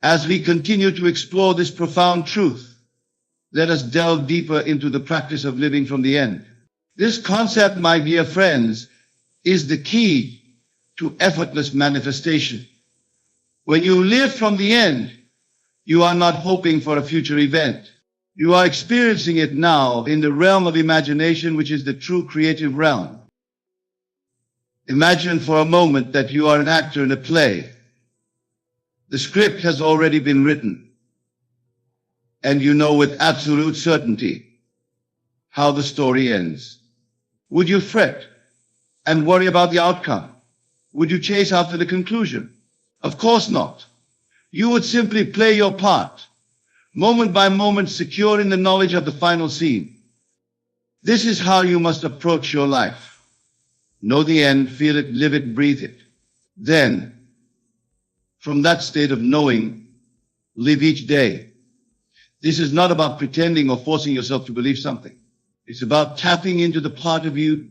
As we continue to explore this profound truth, let us delve deeper into the practice of living from the end. This concept, my dear friends, is the key to effortless manifestation. When you live from the end, you are not hoping for a future event. You are experiencing it now in the realm of imagination, which is the true creative realm. Imagine for a moment that you are an actor in a play. The script has already been written, and you know with absolute certainty how the story ends. Would you fret and worry about the outcome? Would you chase after the conclusion? Of course not. You would simply play your part, moment by moment, secure in the knowledge of the final scene. This is how you must approach your life. Know the end, feel it, live it, breathe it. Then, from that state of knowing, live each day. This is not about pretending or forcing yourself to believe something. It's about tapping into the part of you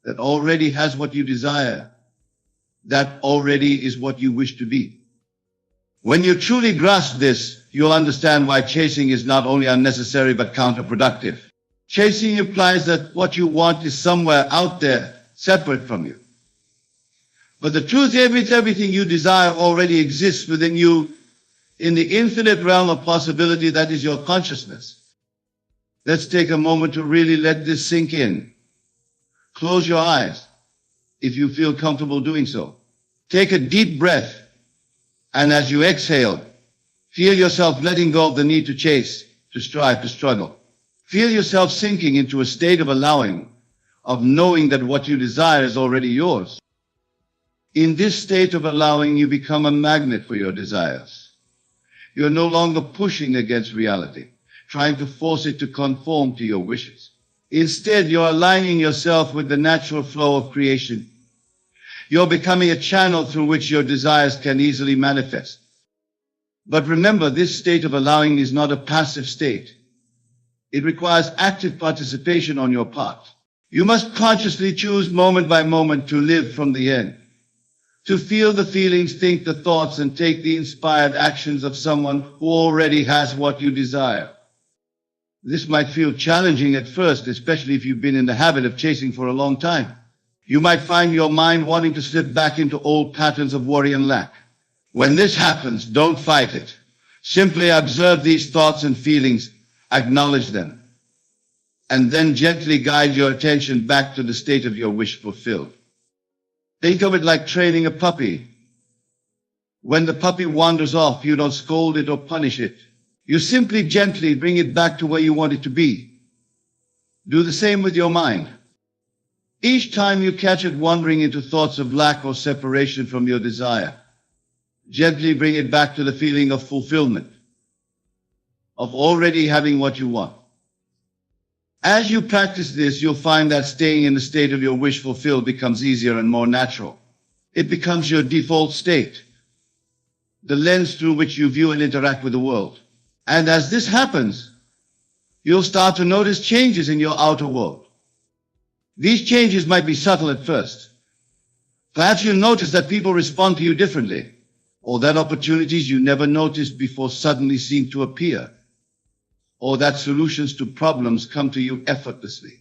that already has what you desire, that already is what you wish to be. When you truly grasp this, you'll understand why chasing is not only unnecessary but counterproductive. Chasing implies that what you want is somewhere out there, separate from you. But the truth is, everything you desire already exists within you in the infinite realm of possibility that is your consciousness. Let's take a moment to really let this sink in. Close your eyes if you feel comfortable doing so. Take a deep breath, and as you exhale, feel yourself letting go of the need to chase, to strive, to struggle. Feel yourself sinking into a state of allowing, of knowing that what you desire is already yours. In this state of allowing, you become a magnet for your desires. You're no longer pushing against reality, trying to force it to conform to your wishes. Instead, you're aligning yourself with the natural flow of creation. You're becoming a channel through which your desires can easily manifest. But remember, this state of allowing is not a passive state. It requires active participation on your part. You must consciously choose moment by moment to live from the end, to feel the feelings, think the thoughts, and take the inspired actions of someone who already has what you desire. This might feel challenging at first, especially if you've been in the habit of chasing for a long time. You might find your mind wanting to slip back into old patterns of worry and lack. When this happens, don't fight it. Simply observe these thoughts and feelings, acknowledge them, and then gently guide your attention back to the state of your wish fulfilled. Think of it like training a puppy. When the puppy wanders off, you don't scold it or punish it. You simply gently bring it back to where you want it to be. Do the same with your mind. Each time you catch it wandering into thoughts of lack or separation from your desire, gently bring it back to the feeling of fulfillment, of already having what you want. As you practice this, you'll find that staying in the state of your wish fulfilled becomes easier and more natural. It becomes your default state, the lens through which you view and interact with the world. And as this happens, you'll start to notice changes in your outer world. These changes might be subtle at first. Perhaps you'll notice that people respond to you differently, or that opportunities you never noticed before suddenly seem to appear, or that solutions to problems come to you effortlessly.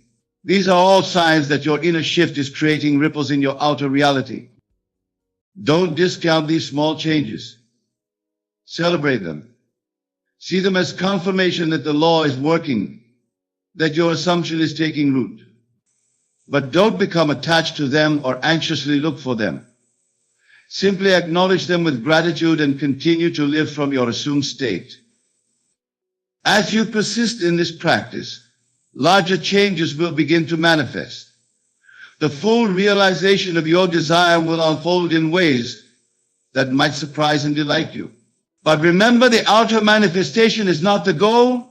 These are all signs that your inner shift is creating ripples in your outer reality. Don't discount these small changes. Celebrate them. See them as confirmation that the law is working, that your assumption is taking root. But don't become attached to them or anxiously look for them. Simply acknowledge them with gratitude and continue to live from your assumed state. As you persist in this practice, larger changes will begin to manifest. The full realization of your desire will unfold in ways that might surprise and delight you. But remember, the outer manifestation is not the goal.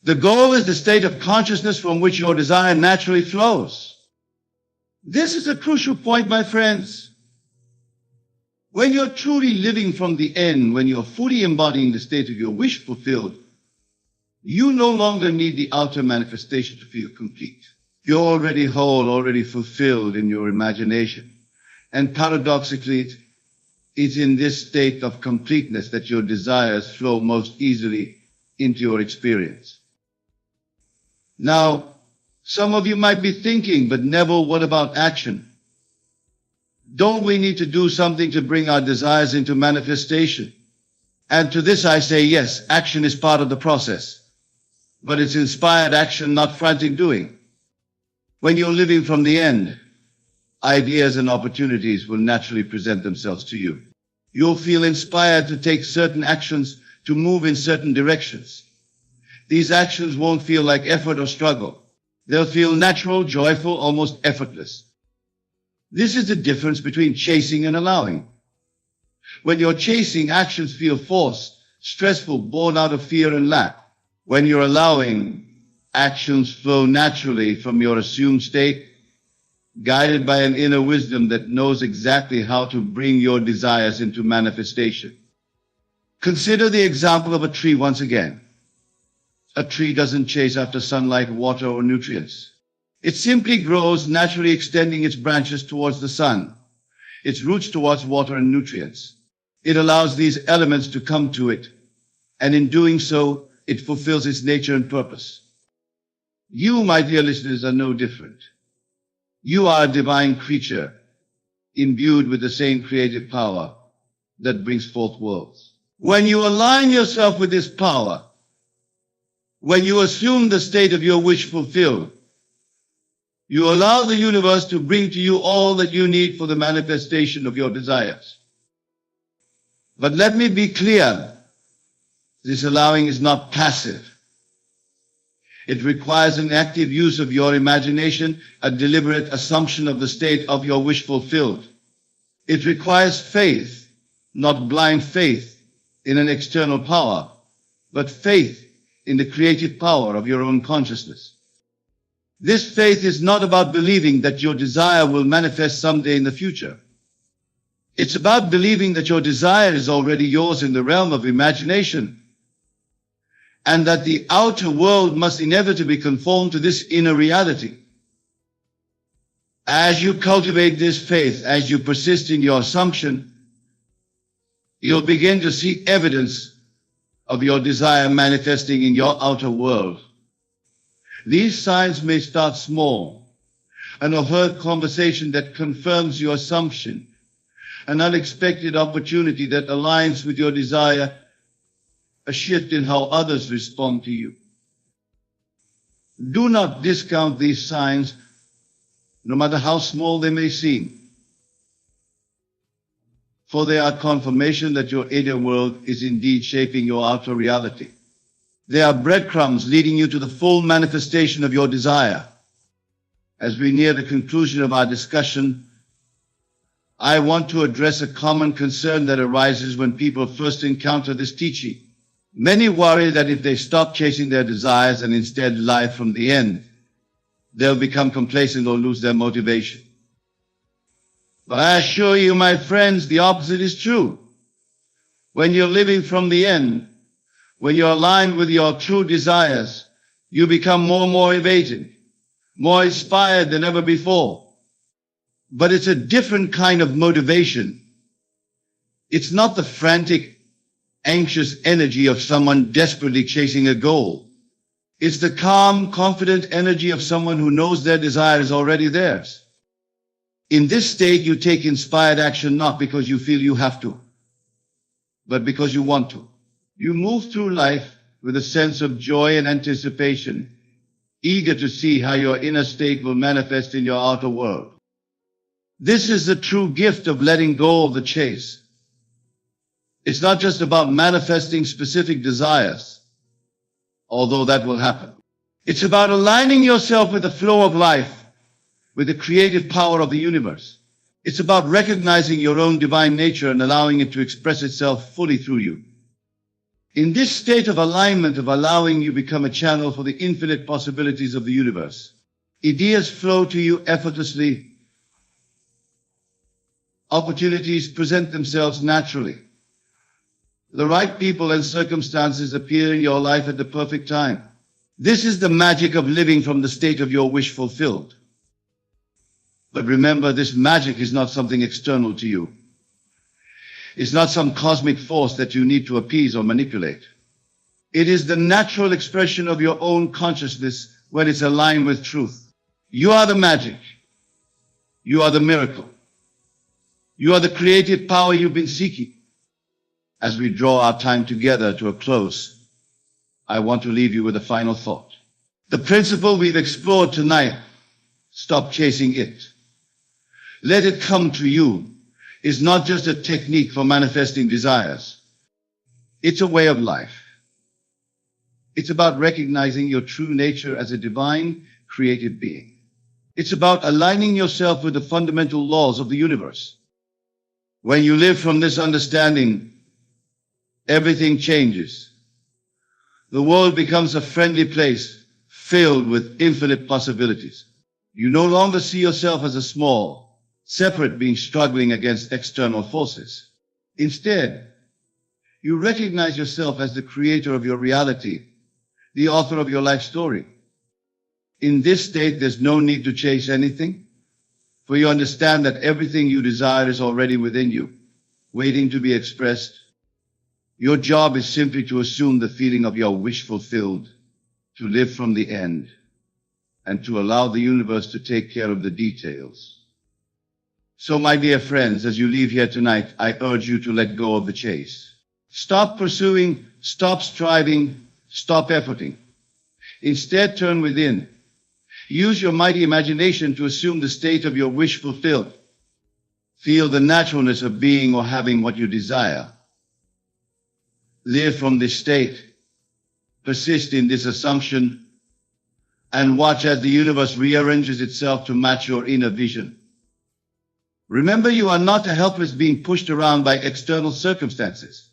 The goal is the state of consciousness from which your desire naturally flows. This is a crucial point, my friends. When you're truly living from the end, when you're fully embodying the state of your wish fulfilled, you no longer need the outer manifestation to feel complete. You're already whole, already fulfilled in your imagination. And paradoxically, it's in this state of completeness that your desires flow most easily into your experience. Now, some of you might be thinking, but Neville, what about action? Don't we need to do something to bring our desires into manifestation? And to this I say, yes, action is part of the process. But it's inspired action, not frantic doing. When you're living from the end, ideas and opportunities will naturally present themselves to you. You'll feel inspired to take certain actions, to move in certain directions. These actions won't feel like effort or struggle. They'll feel natural, joyful, almost effortless. This is the difference between chasing and allowing. When you're chasing, actions feel forced, stressful, born out of fear and lack. When you're allowing, actions flow naturally from your assumed state, guided by an inner wisdom that knows exactly how to bring your desires into manifestation. Consider the example of a tree once again. A tree doesn't chase after sunlight, water, or nutrients. It simply grows, naturally extending its branches towards the sun, its roots towards water and nutrients. It allows these elements to come to it, and in doing so, it fulfills its nature and purpose. You, my dear listeners, are no different. You are a divine creature, imbued with the same creative power that brings forth worlds. When you align yourself with this power, when you assume the state of your wish fulfilled, you allow the universe to bring to you all that you need for the manifestation of your desires. But let me be clear, this allowing is not passive. It requires an active use of your imagination, a deliberate assumption of the state of your wish fulfilled. It requires faith, not blind faith in an external power, but faith in the creative power of your own consciousness. This faith is not about believing that your desire will manifest someday in the future. It's about believing that your desire is already yours in the realm of imagination, and that the outer world must inevitably conform to this inner reality. As you cultivate this faith, as you persist in your assumption, you'll begin to see evidence of your desire manifesting in your outer world. These signs may start small: an overt conversation that confirms your assumption, an unexpected opportunity that aligns with your desire, a shift in how others respond to you. Do not discount these signs, no matter how small they may seem, for they are confirmation that your inner world is indeed shaping your outer reality. They are breadcrumbs leading you to the full manifestation of your desire. As we near the conclusion of our discussion, I want to address a common concern that arises when people first encounter this teaching. Many worry that if they stop chasing their desires and instead live from the end, they'll become complacent or lose their motivation. But I assure you, my friends, the opposite is true. When you're living from the end, when you're aligned with your true desires, you become more motivated, more inspired than ever before. But it's a different kind of motivation. It's not the frantic, anxious energy of someone desperately chasing a goal. It's the calm, confident energy of someone who knows their desire is already theirs. In this state, you take inspired action not because you feel you have to, but because you want to. You move through life with a sense of joy and anticipation, eager to see how your inner state will manifest in your outer world. This is the true gift of letting go of the chase. It's not just about manifesting specific desires, although that will happen. It's about aligning yourself with the flow of life, with the creative power of the universe. It's about recognizing your own divine nature and allowing it to express itself fully through you. In this state of alignment of allowing, you become a channel for the infinite possibilities of the universe. Ideas flow to you effortlessly. Opportunities present themselves naturally. The right people and circumstances appear in your life at the perfect time. This is the magic of living from the state of your wish fulfilled. But remember, this magic is not something external to you. It's not some cosmic force that you need to appease or manipulate. It is the natural expression of your own consciousness when it's aligned with truth. You are the magic. You are the miracle. You are the creative power you've been seeking. As we draw our time together to a close, I want to leave you with a final thought. The principle we've explored tonight, stop chasing it. Let it come to you, is not just a technique for manifesting desires. It's a way of life. It's about recognizing your true nature as a divine, creative being. It's about aligning yourself with the fundamental laws of the universe. When you live from this understanding, everything changes. The world becomes a friendly place filled with infinite possibilities. You no longer see yourself as a small, separate being struggling against external forces. Instead, you recognize yourself as the creator of your reality, the author of your life story. In this state, there's no need to chase anything, for you understand that everything you desire is already within you, waiting to be expressed. Your job is simply to assume the feeling of your wish fulfilled, to live from the end, and to allow the universe to take care of the details. So, my dear friends, as you leave here tonight, I urge you to let go of the chase. Stop pursuing, stop striving, stop efforting. Instead, turn within. Use your mighty imagination to assume the state of your wish fulfilled. Feel the naturalness of being or having what you desire. Live from this state. Persist in this assumption and watch as the universe rearranges itself to match your inner vision. Remember, you are not a helpless being pushed around by external circumstances.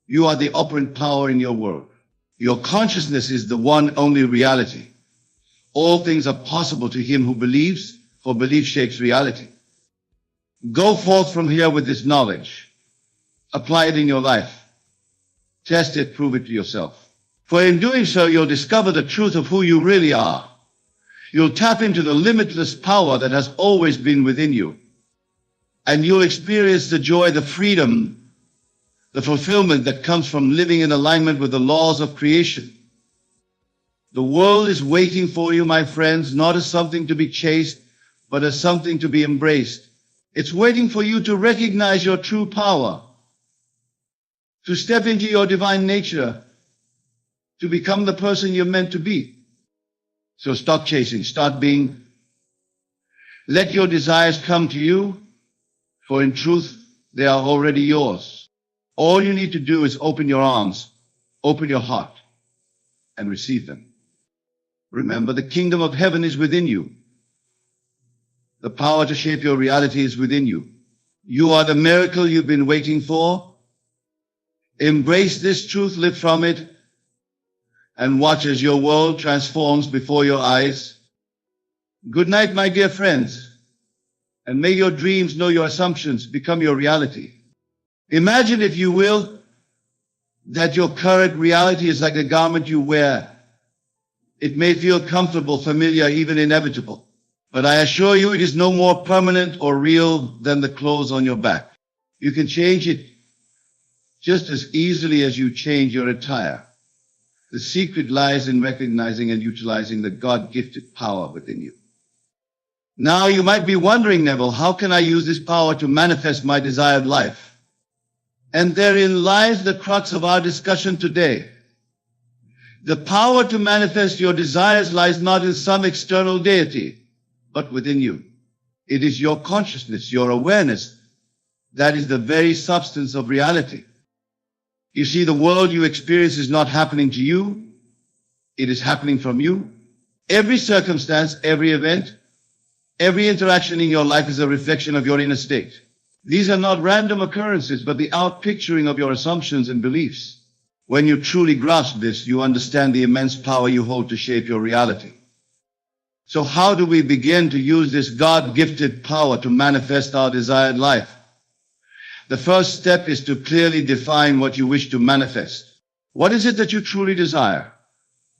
You are the operant power in your world. Your consciousness is the one only reality. All things are possible to him who believes, for belief shapes reality. Go forth from here with this knowledge. Apply it in your life. Test it, prove it to yourself. For in doing so, you'll discover the truth of who you really are. You'll tap into the limitless power that has always been within you. And you'll experience the joy, the freedom, the fulfillment that comes from living in alignment with the laws of creation. The world is waiting for you, my friends, not as something to be chased, but as something to be embraced. It's waiting for you to recognize your true power, to step into your divine nature, to become the person you're meant to be. So stop chasing, start being. Let your desires come to you, for in truth, they are already yours. All you need to do is open your arms, open your heart, and receive them. Remember, the kingdom of heaven is within you. The power to shape your reality is within you. You are the miracle you've been waiting for. Embrace this truth, live from it, and watch as your world transforms before your eyes. Good night, my dear friends, and may your dreams know your assumptions become your reality. Imagine, if you will, that your current reality is like a garment you wear. It may feel comfortable, familiar, even inevitable, but I assure you it is no more permanent or real than the clothes on your back. You can change it just as easily as you change your attire. The secret lies in recognizing and utilizing the God-gifted power within you. Now you might be wondering, Neville, how can I use this power to manifest my desired life? And therein lies the crux of our discussion today. The power to manifest your desires lies not in some external deity, but within you. It is your consciousness, your awareness, that is the very substance of reality. You see, the world you experience is not happening to you. It is happening from you. Every circumstance, every event, every interaction in your life is a reflection of your inner state. These are not random occurrences, but the outpicturing of your assumptions and beliefs. When you truly grasp this, you understand the immense power you hold to shape your reality. So how do we begin to use this God-gifted power to manifest our desired life? The first step is to clearly define what you wish to manifest. What is it that you truly desire?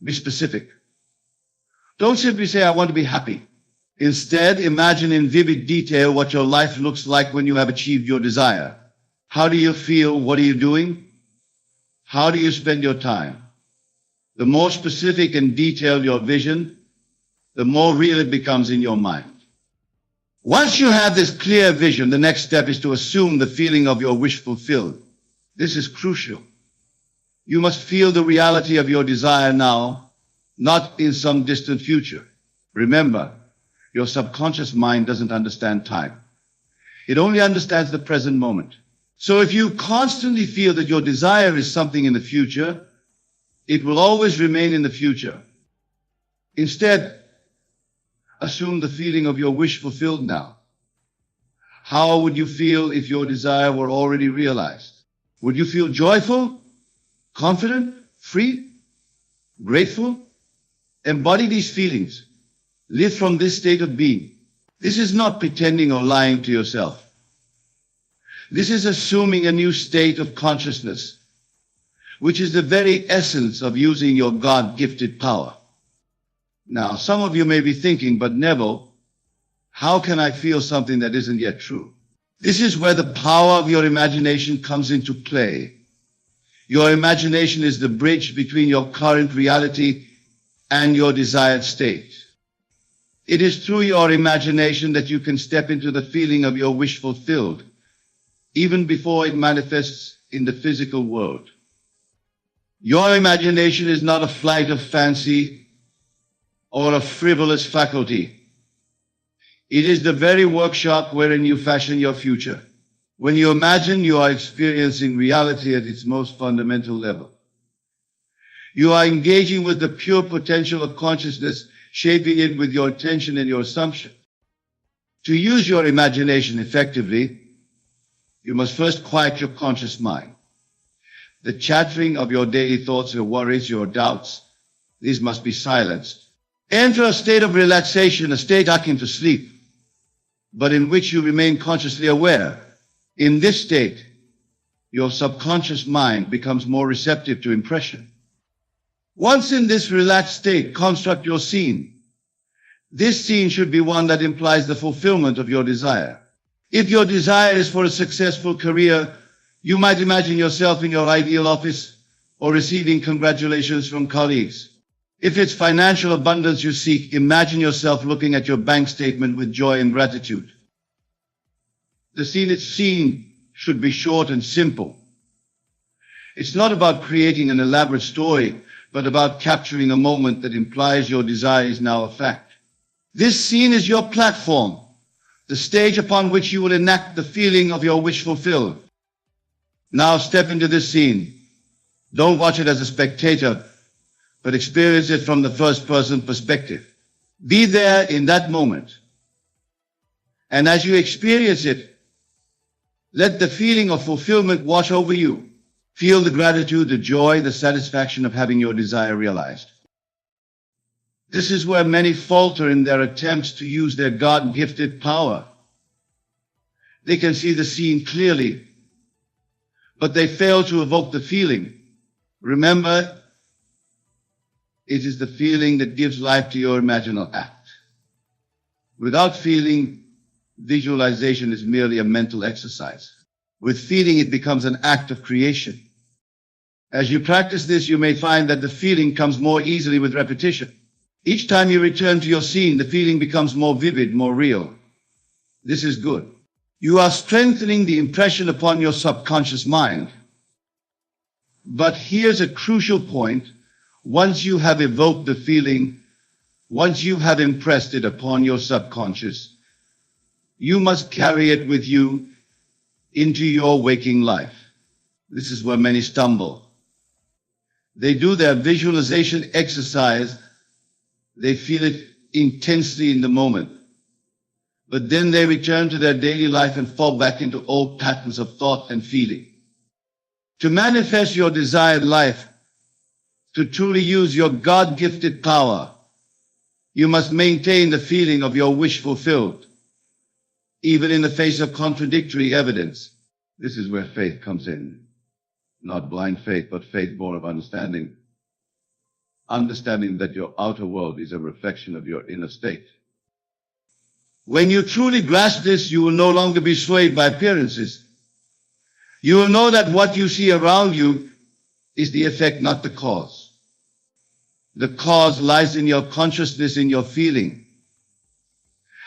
Be specific. Don't simply say, I want to be happy. Instead, imagine in vivid detail what your life looks like when you have achieved your desire. How do you feel? What are you doing? How do you spend your time? The more specific and detailed your vision, the more real it becomes in your mind. Once you have this clear vision, the next step is to assume the feeling of your wish fulfilled. This is crucial. You must feel the reality of your desire now, not in some distant future. Remember, your subconscious mind doesn't understand time. It only understands the present moment. So if you constantly feel that your desire is something in the future, it will always remain in the future. Instead, assume the feeling of your wish fulfilled now. How would you feel if your desire were already realized? Would you feel joyful, confident, free, grateful? Embody these feelings. Live from this state of being. This is not pretending or lying to yourself. This is assuming a new state of consciousness, which is the very essence of using your God-gifted power. Now, some of you may be thinking, but Neville, how can I feel something that isn't yet true? This is where the power of your imagination comes into play. Your imagination is the bridge between your current reality and your desired state. It is through your imagination that you can step into the feeling of your wish fulfilled, even before it manifests in the physical world. Your imagination is not a flight of fancy or a frivolous faculty. It is the very workshop wherein you fashion your future. When you imagine, you are experiencing reality at its most fundamental level. You are engaging with the pure potential of consciousness, shaping it with your attention and your assumption. To use your imagination effectively, you must first quiet your conscious mind. The chattering of your daily thoughts, your worries, your doubts, these must be silenced. Enter a state of relaxation, a state akin to sleep, but in which you remain consciously aware. In this state, your subconscious mind becomes more receptive to impression. Once in this relaxed state, construct your scene. This scene should be one that implies the fulfillment of your desire. If your desire is for a successful career, you might imagine yourself in your ideal office or receiving congratulations from colleagues. If it's financial abundance you seek, imagine yourself looking at your bank statement with joy and gratitude. The scene should be short and simple. It's not about creating an elaborate story, but about capturing a moment that implies your desire is now a fact. This scene is your platform, the stage upon which you will enact the feeling of your wish fulfilled. Now step into this scene. Don't watch it as a spectator, but experience it from the first-person perspective. Be there in that moment. And as you experience it, let the feeling of fulfillment wash over you. Feel the gratitude, the joy, the satisfaction of having your desire realized. This is where many falter in their attempts to use their God-gifted power. They can see the scene clearly, but they fail to evoke the feeling. Remember, it is the feeling that gives life to your imaginal act. Without feeling, visualization is merely a mental exercise. With feeling, it becomes an act of creation. As you practice this, you may find that the feeling comes more easily with repetition. Each time you return to your scene, the feeling becomes more vivid, more real. This is good. You are strengthening the impression upon your subconscious mind. But here's a crucial point. Once you have evoked the feeling, once you have impressed it upon your subconscious, you must carry it with you into your waking life. This is where many stumble. They do their visualization exercise. They feel it intensely in the moment. But then they return to their daily life and fall back into old patterns of thought and feeling. To manifest your desired life, to truly use your God-gifted power, you must maintain the feeling of your wish fulfilled, even in the face of contradictory evidence. This is where faith comes in. Not blind faith, but faith born of understanding. Understanding that your outer world is a reflection of your inner state. When you truly grasp this, you will no longer be swayed by appearances. You will know that what you see around you is the effect, not the cause. The cause lies in your consciousness, in your feeling.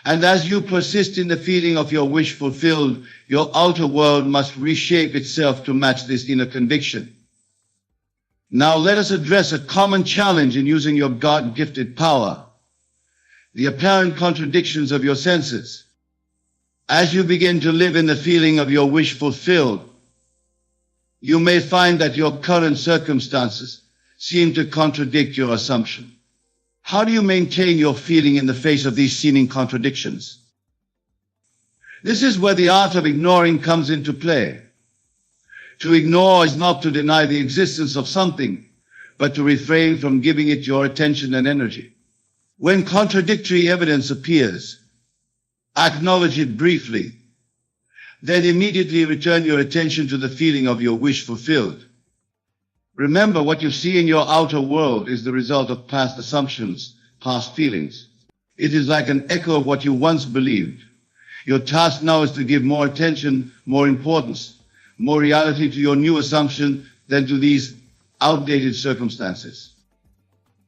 And as you persist in the feeling of your wish fulfilled, your outer world must reshape itself to match this inner conviction. Now let us address a common challenge in using your God-gifted power: the apparent contradictions of your senses. As you begin to live in the feeling of your wish fulfilled, you may find that your current circumstances seem to contradict your assumption. How do you maintain your feeling in the face of these seeming contradictions? This is where the art of ignoring comes into play. To ignore is not to deny the existence of something, but to refrain from giving it your attention and energy. When contradictory evidence appears, acknowledge it briefly, then immediately return your attention to the feeling of your wish fulfilled. Remember, what you see in your outer world is the result of past assumptions, past feelings. It is like an echo of what you once believed. Your task now is to give more attention, more importance, more reality to your new assumption than to these outdated circumstances.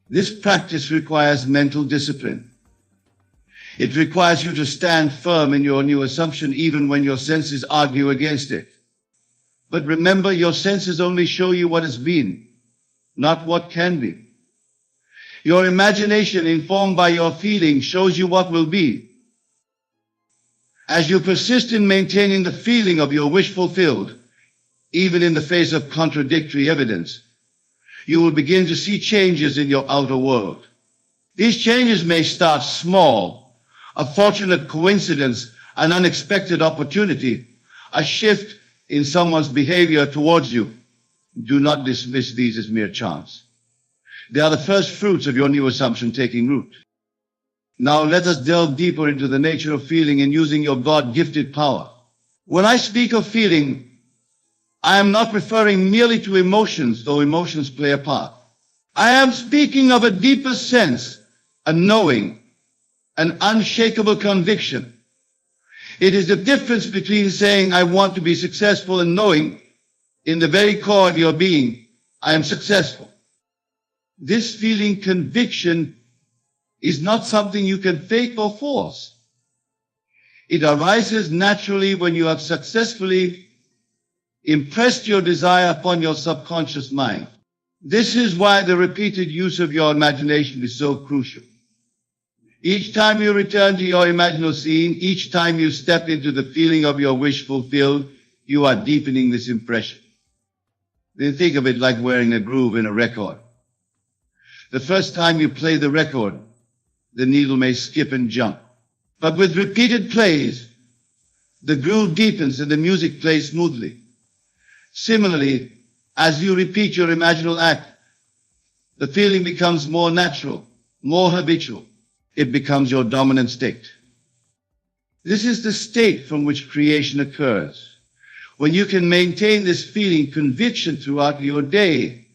This practice requires mental discipline. It requires you to stand firm in your new assumption even when your senses argue against it. But remember, your senses only show you what has been, not what can be. Your imagination, informed by your feeling, shows you what will be. As you persist in maintaining the feeling of your wish fulfilled, even in the face of contradictory evidence, you will begin to see changes in your outer world. These changes may start small: a fortunate coincidence, an unexpected opportunity, a shift in someone's behavior towards you. Do not dismiss these as mere chance. They are the first fruits of your new assumption taking root. Now let us delve deeper into the nature of feeling and using your God-gifted power. When I speak of feeling, I am not referring merely to emotions, though emotions play a part. I am speaking of a deeper sense, a knowing, an unshakable conviction. It is the difference between saying, "I want to be successful," and knowing in the very core of your being, "I am successful." This feeling, conviction, is not something you can fake or force. It arises naturally when you have successfully impressed your desire upon your subconscious mind. This is why the repeated use of your imagination is so crucial. Each time you return to your imaginal scene, each time you step into the feeling of your wish fulfilled, you are deepening this impression. Then think of it like wearing a groove in a record. The first time you play the record, the needle may skip and jump. But with repeated plays, the groove deepens and the music plays smoothly. Similarly, as you repeat your imaginal act, the feeling becomes more natural, more habitual. It becomes your dominant state. This is the state from which creation occurs. When you can maintain this feeling, conviction throughout your day,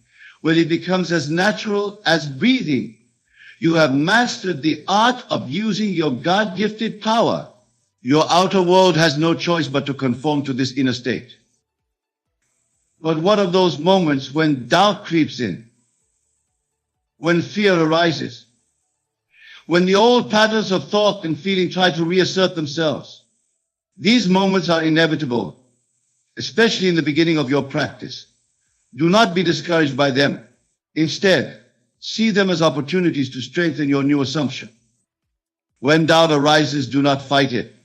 when it becomes as natural as breathing, you have mastered the art of using your God-gifted power. Your outer world has no choice but to conform to this inner state. But what of those moments when doubt creeps in? When fear arises? When the old patterns of thought and feeling try to reassert themselves? These moments are inevitable, especially in the beginning of your practice. Do not be discouraged by them. Instead, see them as opportunities to strengthen your new assumption. When doubt arises, do not fight it.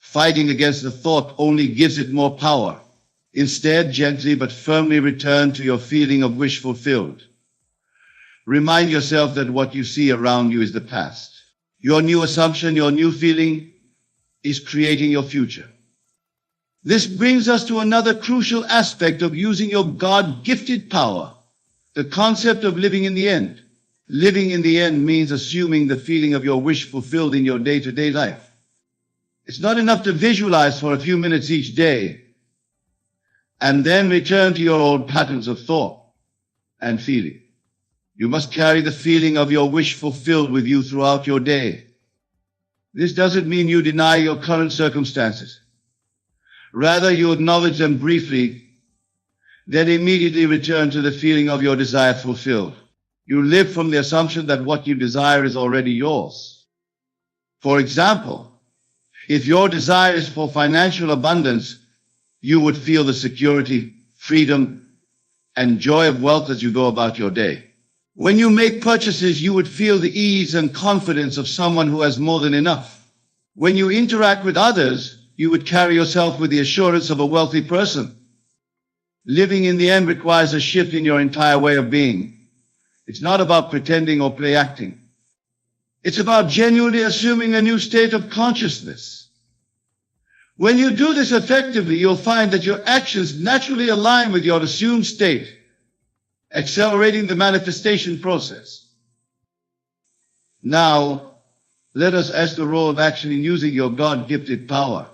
Fighting against the thought only gives it more power. Instead, gently but firmly return to your feeling of wish fulfilled. Remind yourself that what you see around you is the past. Your new assumption, your new feeling, is creating your future. This brings us to another crucial aspect of using your God-gifted power, the concept of living in the end. Living in the end means assuming the feeling of your wish fulfilled in your day-to-day life. It's not enough to visualize for a few minutes each day and then return to your old patterns of thought and feeling. You must carry the feeling of your wish fulfilled with you throughout your day. This doesn't mean you deny your current circumstances. Rather, you acknowledge them briefly, then immediately return to the feeling of your desire fulfilled. You live from the assumption that what you desire is already yours. For example, if your desire is for financial abundance, you would feel the security, freedom, and joy of wealth as you go about your day. When you make purchases, you would feel the ease and confidence of someone who has more than enough. When you interact with others, you would carry yourself with the assurance of a wealthy person. Living in the end requires a shift in your entire way of being. It's not about pretending or play acting. It's about genuinely assuming a new state of consciousness. When you do this effectively, you'll find that your actions naturally align with your assumed state, accelerating the manifestation process. Now, let us ask the role of action in using your God-gifted power.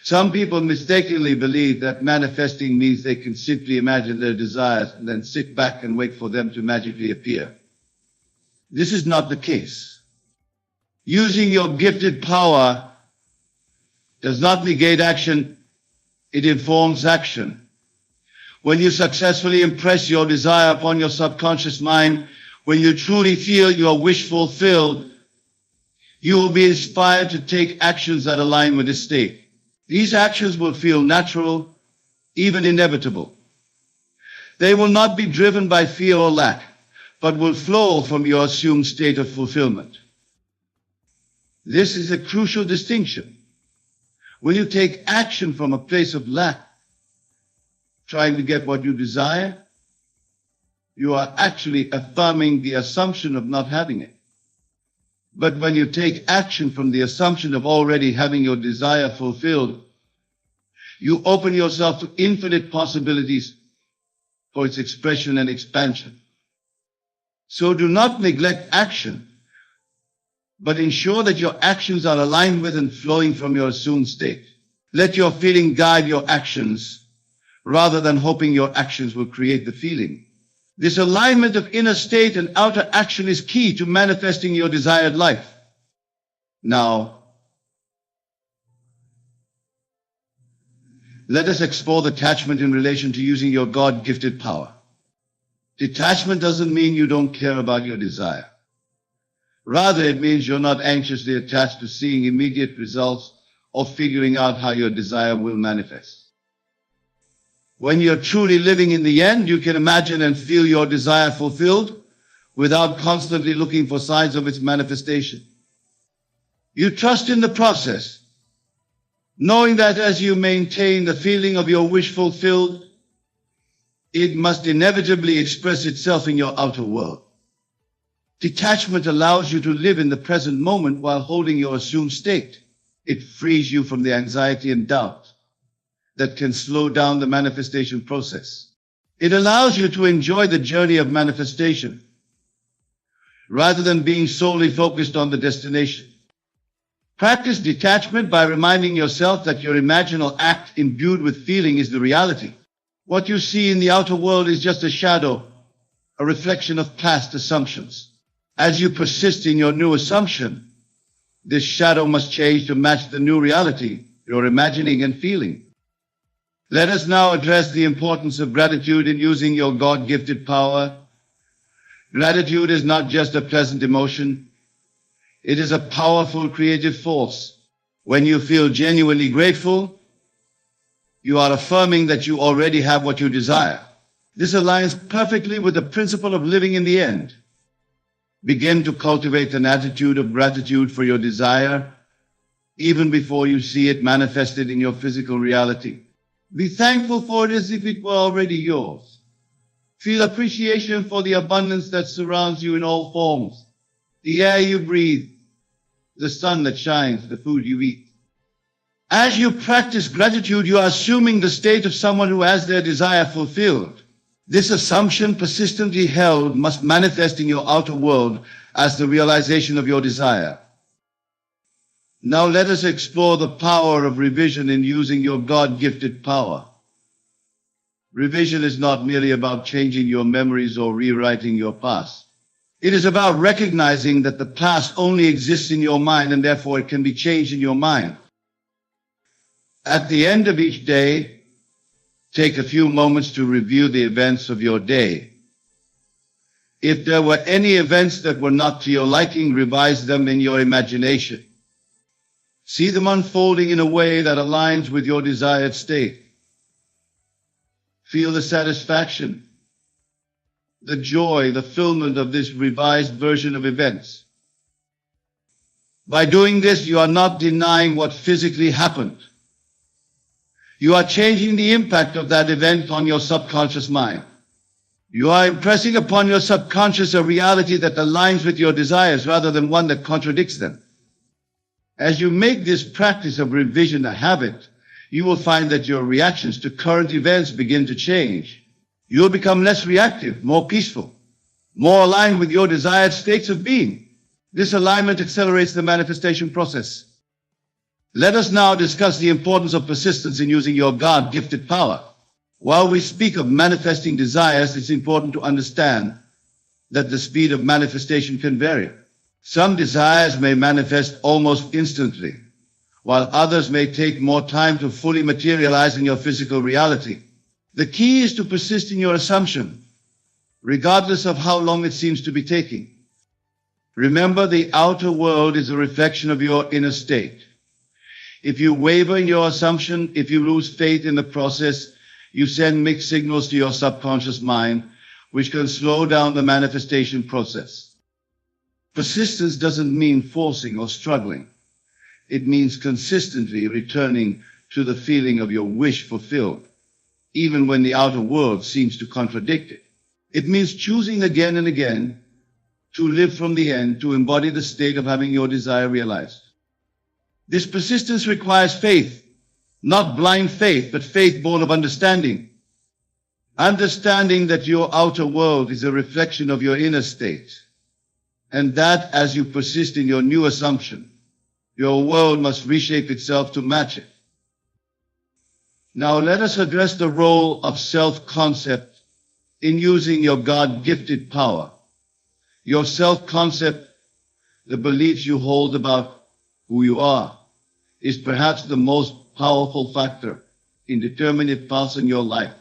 Some people mistakenly believe that manifesting means they can simply imagine their desires and then sit back and wait for them to magically appear. This is not the case. Using your gifted power does not negate action, it informs action. When you successfully impress your desire upon your subconscious mind, when you truly feel your wish fulfilled, you will be inspired to take actions that align with this state. These actions will feel natural, even inevitable. They will not be driven by fear or lack, but will flow from your assumed state of fulfillment. This is a crucial distinction. When you take action from a place of lack, trying to get what you desire, you are actually affirming the assumption of not having it. But when you take action from the assumption of already having your desire fulfilled, you open yourself to infinite possibilities for its expression and expansion. So do not neglect action, but ensure that your actions are aligned with and flowing from your assumed state. Let your feeling guide your actions, rather than hoping your actions will create the feeling. This alignment of inner state and outer action is key to manifesting your desired life. Now, let us explore detachment in relation to using your God-gifted power. Detachment doesn't mean you don't care about your desire. Rather, it means you're not anxiously attached to seeing immediate results or figuring out how your desire will manifest. When you're truly living in the end, you can imagine and feel your desire fulfilled without constantly looking for signs of its manifestation. You trust in the process, knowing that as you maintain the feeling of your wish fulfilled, it must inevitably express itself in your outer world. Detachment allows you to live in the present moment while holding your assumed state. It frees you from the anxiety and doubt that can slow down the manifestation process. It allows you to enjoy the journey of manifestation rather than being solely focused on the destination. Practice detachment by reminding yourself that your imaginal act imbued with feeling is the reality. What you see in the outer world is just a shadow, a reflection of past assumptions. As you persist in your new assumption, this shadow must change to match the new reality you're imagining and feeling. Let us now address the importance of gratitude in using your God-gifted power. Gratitude is not just a pleasant emotion. It is a powerful creative force. When you feel genuinely grateful, you are affirming that you already have what you desire. This aligns perfectly with the principle of living in the end. Begin to cultivate an attitude of gratitude for your desire, even before you see it manifested in your physical reality. Be thankful for it as if it were already yours. Feel appreciation for the abundance that surrounds you in all forms. The air you breathe, the sun that shines, the food you eat. As you practice gratitude, you are assuming the state of someone who has their desire fulfilled. This assumption, persistently held, must manifest in your outer world as the realization of your desire. Now let us explore the power of revision in using your God-gifted power. Revision is not merely about changing your memories or rewriting your past. It is about recognizing that the past only exists in your mind and therefore it can be changed in your mind. At the end of each day, take a few moments to review the events of your day. If there were any events that were not to your liking, revise them in your imagination. See them unfolding in a way that aligns with your desired state. Feel the satisfaction, the joy, the fulfillment of this revised version of events. By doing this, you are not denying what physically happened. You are changing the impact of that event on your subconscious mind. You are impressing upon your subconscious a reality that aligns with your desires rather than one that contradicts them. As you make this practice of revision a habit, you will find that your reactions to current events begin to change. You will become less reactive, more peaceful, more aligned with your desired states of being. This alignment accelerates the manifestation process. Let us now discuss the importance of persistence in using your God-gifted power. While we speak of manifesting desires, it's important to understand that the speed of manifestation can vary. Some desires may manifest almost instantly, while others may take more time to fully materialize in your physical reality. The key is to persist in your assumption, regardless of how long it seems to be taking. Remember, the outer world is a reflection of your inner state. If you waver in your assumption, if you lose faith in the process, you send mixed signals to your subconscious mind, which can slow down the manifestation process. Persistence doesn't mean forcing or struggling. It means consistently returning to the feeling of your wish fulfilled, even when the outer world seems to contradict it. It means choosing again and again to live from the end, to embody the state of having your desire realized. This persistence requires faith, not blind faith, but faith born of understanding. Understanding that your outer world is a reflection of your inner state, and that as you persist in your new assumption, your world must reshape itself to match it. Now let us address the role of self-concept in using your God-gifted power. Your self-concept, the beliefs you hold about who you are, is perhaps the most powerful factor in determining the path in your life.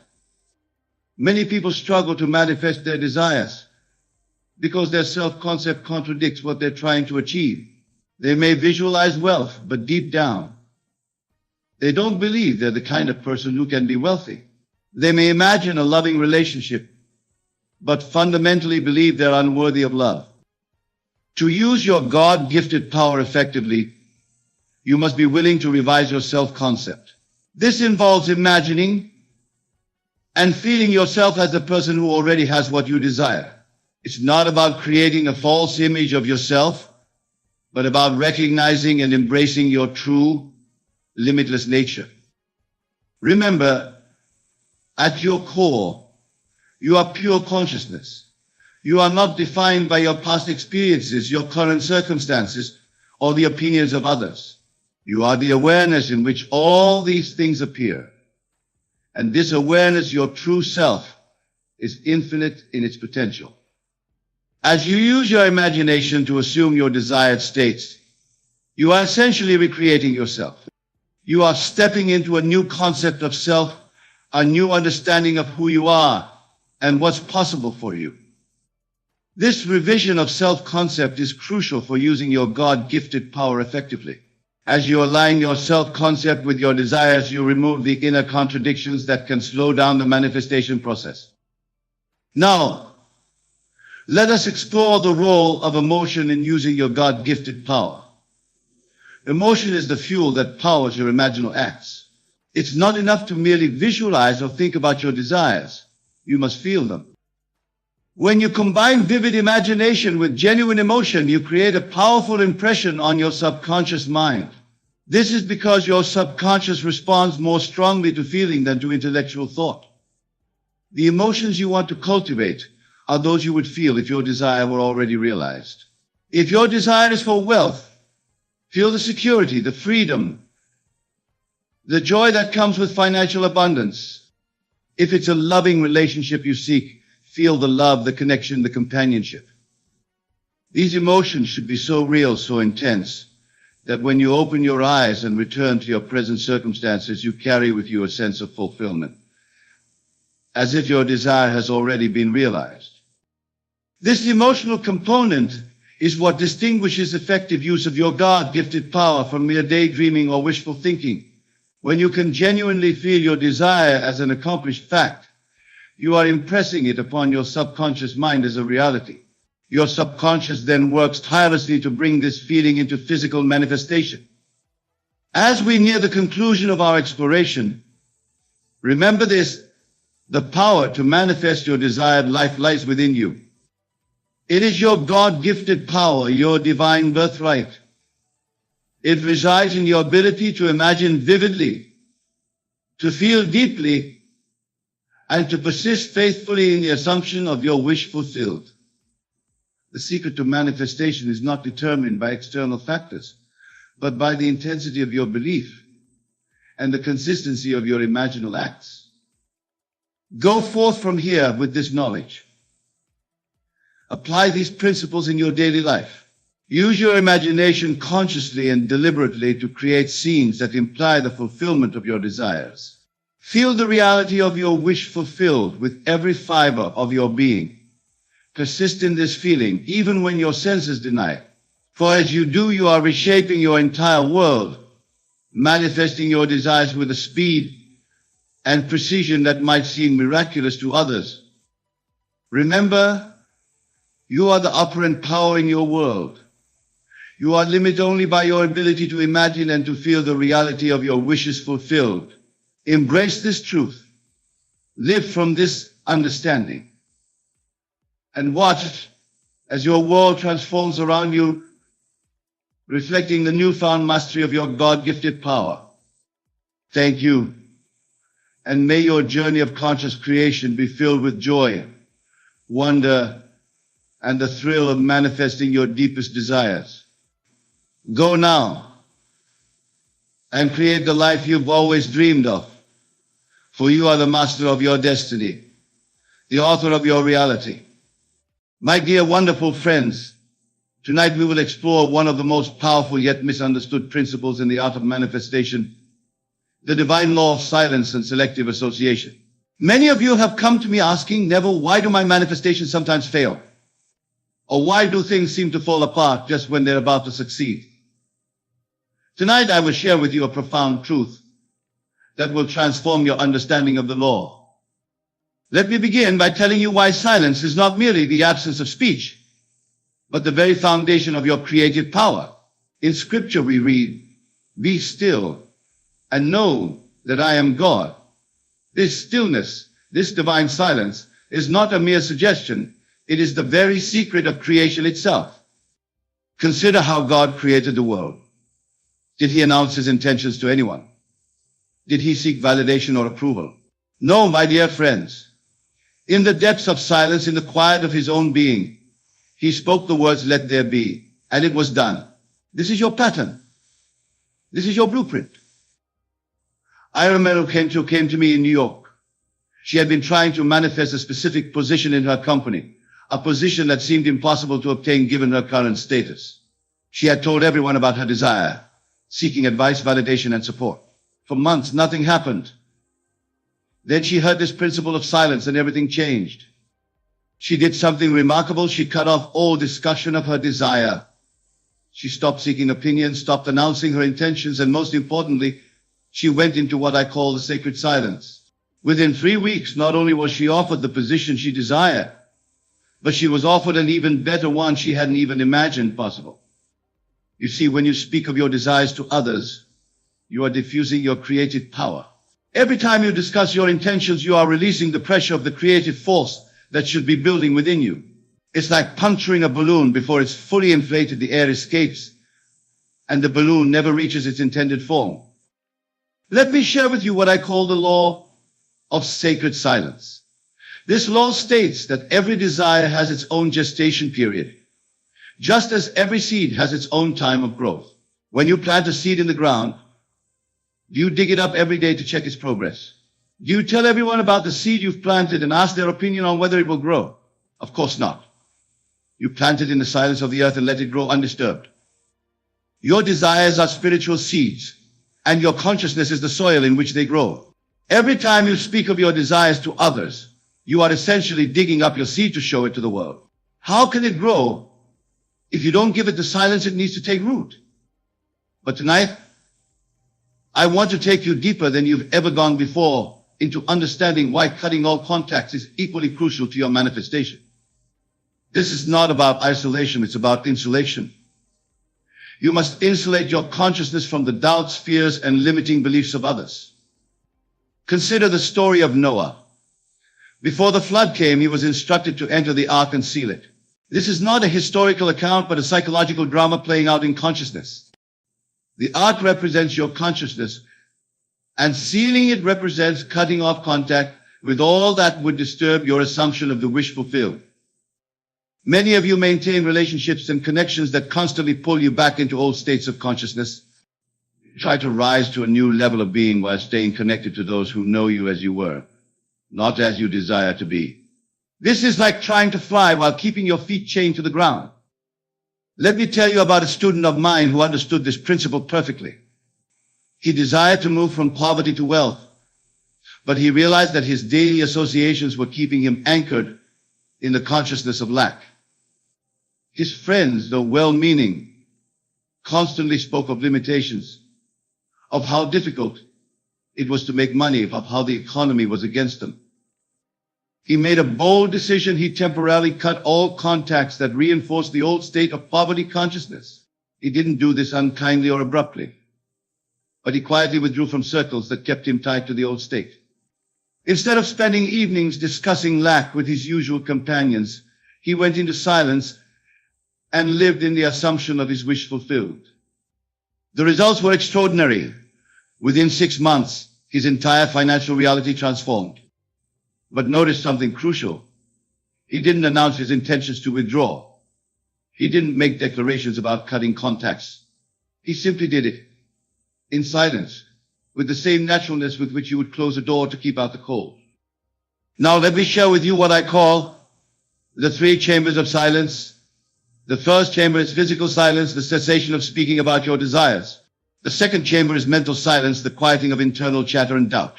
Many people struggle to manifest their desires because their self-concept contradicts what they're trying to achieve. They may visualize wealth, but deep down, they don't believe they're the kind of person who can be wealthy. They may imagine a loving relationship, but fundamentally believe they're unworthy of love. To use your God-gifted power effectively, you must be willing to revise your self-concept. This involves imagining and feeling yourself as the person who already has what you desire. It's not about creating a false image of yourself, but about recognizing and embracing your true, limitless nature. Remember, at your core, you are pure consciousness. You are not defined by your past experiences, your current circumstances, or the opinions of others. You are the awareness in which all these things appear. And this awareness, your true self, is infinite in its potential. As you use your imagination to assume your desired states, you are essentially recreating yourself. You are stepping into a new concept of self, a new understanding of who you are and what's possible for you. This revision of self-concept is crucial for using your God-gifted power effectively. As you align your self-concept with your desires, you remove the inner contradictions that can slow down the manifestation process. Now, let us explore the role of emotion in using your God-gifted power. Emotion is the fuel that powers your imaginal acts. It's not enough to merely visualize or think about your desires. You must feel them. When you combine vivid imagination with genuine emotion, you create a powerful impression on your subconscious mind. This is because your subconscious responds more strongly to feeling than to intellectual thought. The emotions you want to cultivate are those you would feel if your desire were already realized. If your desire is for wealth, feel the security, the freedom, the joy that comes with financial abundance. If it's a loving relationship you seek, feel the love, the connection, the companionship. These emotions should be so real, so intense, that when you open your eyes and return to your present circumstances, you carry with you a sense of fulfillment, as if your desire has already been realized. This emotional component is what distinguishes effective use of your God-gifted power from mere daydreaming or wishful thinking. When you can genuinely feel your desire as an accomplished fact, you are impressing it upon your subconscious mind as a reality. Your subconscious then works tirelessly to bring this feeling into physical manifestation. As we near the conclusion of our exploration, remember this: the power to manifest your desired life lies within you. It is your God-gifted power, your divine birthright. It resides in your ability to imagine vividly, to feel deeply, and to persist faithfully in the assumption of your wish fulfilled. The secret to manifestation is not determined by external factors, but by the intensity of your belief and the consistency of your imaginal acts. Go forth from here with this knowledge. Apply these principles in your daily life. Use your imagination consciously and deliberately to create scenes that imply the fulfillment of your desires. Feel the reality of your wish fulfilled with every fiber of your being. Persist in this feeling even when your senses deny it. For as you do, you are reshaping your entire world, manifesting your desires with a speed and precision that might seem miraculous to others. Remember, you are the operant power in your world. You are limited only by your ability to imagine and to feel the reality of your wishes fulfilled. Embrace this truth. Live from this understanding. And watch as your world transforms around you, reflecting the newfound mastery of your God-gifted power. Thank you. And may your journey of conscious creation be filled with joy, wonder, and the thrill of manifesting your deepest desires. Go now and create the life you've always dreamed of, for you are the master of your destiny, the author of your reality. My dear wonderful friends, tonight we will explore one of the most powerful yet misunderstood principles in the art of manifestation, the divine law of silence and selective association. Many of you have come to me asking, Neville, why do my manifestations sometimes fail? Or why do things seem to fall apart just when they're about to succeed? Tonight I will share with you a profound truth that will transform your understanding of the law. Let me begin by telling you why silence is not merely the absence of speech, but the very foundation of your creative power. In Scripture we read, "Be still and know that I am God." This stillness, this divine silence, is not a mere suggestion. It is the very secret of creation itself. Consider how God created the world. Did he announce his intentions to anyone? Did he seek validation or approval? No, my dear friends. In the depths of silence, in the quiet of his own being, he spoke the words, "Let there be," and it was done. This is your pattern. This is your blueprint. I remember who came to me in New York. She had been trying to manifest a specific position in her company, a position that seemed impossible to obtain given her current status. She had told everyone about her desire, seeking advice, validation, and support. For months, nothing happened. Then she heard this principle of silence and everything changed. She did something remarkable. She cut off all discussion of her desire. She stopped seeking opinions, stopped announcing her intentions, and most importantly, she went into what I call the sacred silence. Within 3 weeks, not only was she offered the position she desired, but she was offered an even better one she hadn't even imagined possible. You see, when you speak of your desires to others, you are diffusing your creative power. Every time you discuss your intentions, you are releasing the pressure of the creative force that should be building within you. It's like puncturing a balloon before it's fully inflated. The air escapes, and the balloon never reaches its intended form. Let me share with you what I call the law of sacred silence. This law states that every desire has its own gestation period, just as every seed has its own time of growth. When you plant a seed in the ground, do you dig it up every day to check its progress? Do you tell everyone about the seed you've planted and ask their opinion on whether it will grow? Of course not. You plant it in the silence of the earth and let it grow undisturbed. Your desires are spiritual seeds, and your consciousness is the soil in which they grow. Every time you speak of your desires to others, you are essentially digging up your seed to show it to the world. How can it grow if you don't give it the silence it needs to take root? But tonight, I want to take you deeper than you've ever gone before into understanding why cutting all contacts is equally crucial to your manifestation. This is not about isolation, it's about insulation. You must insulate your consciousness from the doubts, fears, and limiting beliefs of others. Consider the story of Noah. Before the flood came, he was instructed to enter the ark and seal it. This is not a historical account, but a psychological drama playing out in consciousness. The ark represents your consciousness, and sealing it represents cutting off contact with all that would disturb your assumption of the wish fulfilled. Many of you maintain relationships and connections that constantly pull you back into old states of consciousness. Try to rise to a new level of being while staying connected to those who know you as you were, not as you desire to be. This is like trying to fly while keeping your feet chained to the ground. Let me tell you about a student of mine who understood this principle perfectly. He desired to move from poverty to wealth, but he realized that his daily associations were keeping him anchored in the consciousness of lack. His friends, though well-meaning, constantly spoke of limitations, of how difficult it was to make money, of how the economy was against them. He made a bold decision. He temporarily cut all contacts that reinforced the old state of poverty consciousness. He didn't do this unkindly or abruptly, but he quietly withdrew from circles that kept him tied to the old state. Instead of spending evenings discussing lack with his usual companions, he went into silence and lived in the assumption of his wish fulfilled. The results were extraordinary. Within 6 months, his entire financial reality transformed. But notice something crucial. He didn't announce his intentions to withdraw. He didn't make declarations about cutting contacts. He simply did it in silence, with the same naturalness with which you would close a door to keep out the cold. Now let me share with you what I call the 3 chambers of silence. The first chamber is physical silence, the cessation of speaking about your desires. The second chamber is mental silence, the quieting of internal chatter and doubt.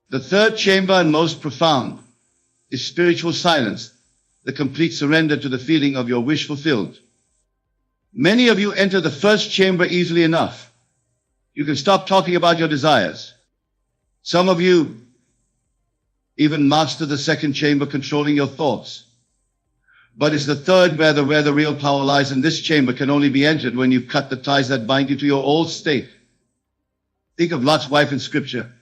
The third chamber, and most profound, is spiritual silence, the complete surrender to the feeling of your wish fulfilled. Many of you enter the first chamber easily enough. You can stop talking about your desires. Some of you even master the second chamber, controlling your thoughts. But it's the third where the real power lies, and this chamber can only be entered when you've cut the ties that bind you to your old state. Think of Lot's wife in Scripture.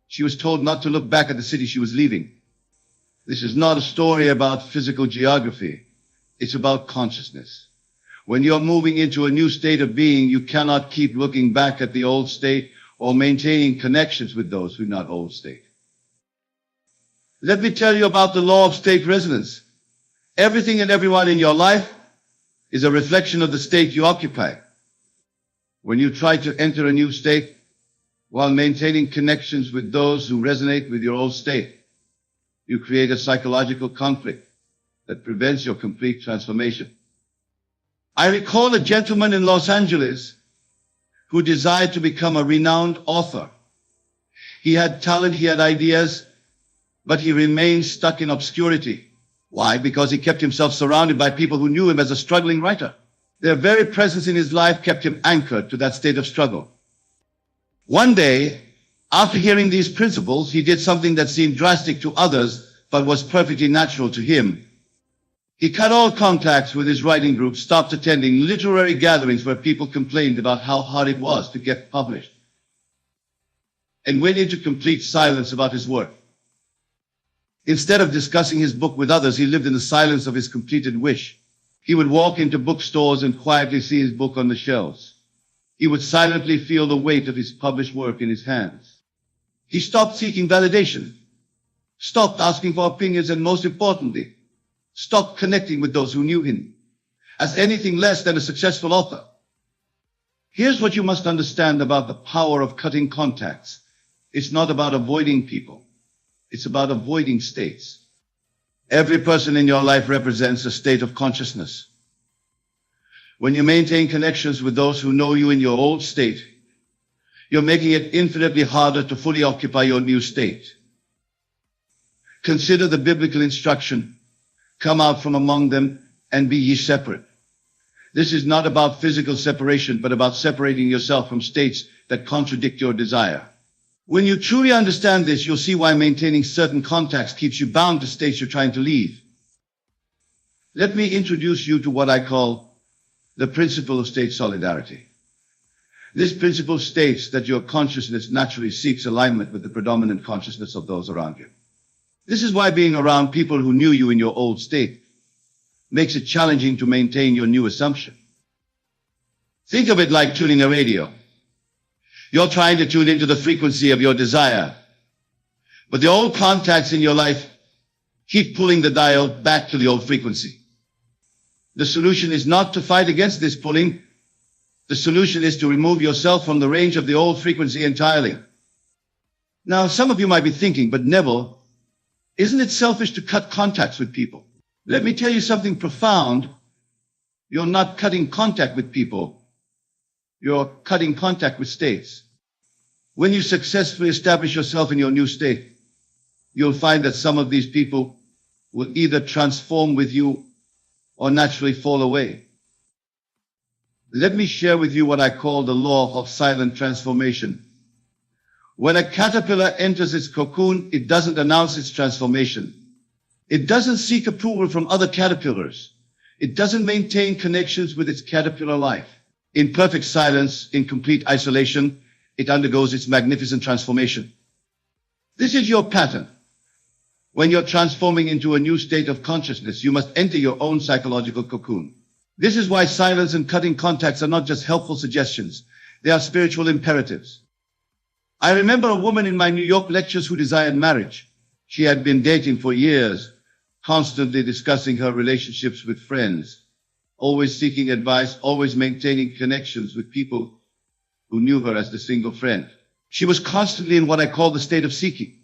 She was told not to look back at the city she was leaving. This is not a story about physical geography. It's about consciousness. When you're moving into a new state of being, you cannot keep looking back at the old state or maintaining connections with those who are not old state. Let me tell you about the law of state resonance. Everything and everyone in your life is a reflection of the state you occupy. When you try to enter a new state while maintaining connections with those who resonate with your old state, you create a psychological conflict that prevents your complete transformation. I recall a gentleman in Los Angeles who desired to become a renowned author. He had talent, he had ideas, but he remained stuck in obscurity. Why? Because he kept himself surrounded by people who knew him as a struggling writer. Their very presence in his life kept him anchored to that state of struggle. One day, after hearing these principles, he did something that seemed drastic to others, but was perfectly natural to him. He cut all contacts with his writing group, stopped attending literary gatherings where people complained about how hard it was to get published, and went into complete silence about his work. Instead of discussing his book with others, he lived in the silence of his completed wish. He would walk into bookstores and quietly see his book on the shelves. He would silently feel the weight of his published work in his hands. He stopped seeking validation, stopped asking for opinions, and most importantly, stopped connecting with those who knew him as anything less than a successful author. Here's what you must understand about the power of cutting contacts. It's not about avoiding people. It's about avoiding states. Every person in your life represents a state of consciousness. When you maintain connections with those who know you in your old state, you're making it infinitely harder to fully occupy your new state. Consider the biblical instruction, "Come out from among them and be ye separate." This is not about physical separation, but about separating yourself from states that contradict your desire. When you truly understand this, you'll see why maintaining certain contacts keeps you bound to states you're trying to leave. Let me introduce you to what I call the principle of state solidarity. This principle states that your consciousness naturally seeks alignment with the predominant consciousness of those around you. This is why being around people who knew you in your old state makes it challenging to maintain your new assumption. Think of it like tuning a radio. You're trying to tune into the frequency of your desire, but the old contacts in your life keep pulling the dial back to the old frequency. The solution is not to fight against this pulling. The solution is to remove yourself from the range of the old frequency entirely. Now, some of you might be thinking, but Neville, isn't it selfish to cut contacts with people? Let me tell you something profound. You're not cutting contact with people. You're cutting contact with states. When you successfully establish yourself in your new state, you'll find that some of these people will either transform with you or naturally fall away. Let me share with you what I call the law of silent transformation. When a caterpillar enters its cocoon, it doesn't announce its transformation. It doesn't seek approval from other caterpillars. It doesn't maintain connections with its caterpillar life. In perfect silence, in complete isolation, it undergoes its magnificent transformation. This is your pattern. When you're transforming into a new state of consciousness, you must enter your own psychological cocoon. This is why silence and cutting contacts are not just helpful suggestions. They are spiritual imperatives. I remember a woman in my New York lectures who desired marriage. She had been dating for years, constantly discussing her relationships with friends, always seeking advice, always maintaining connections with people who knew her as the single friend. She was constantly in what I call the state of seeking.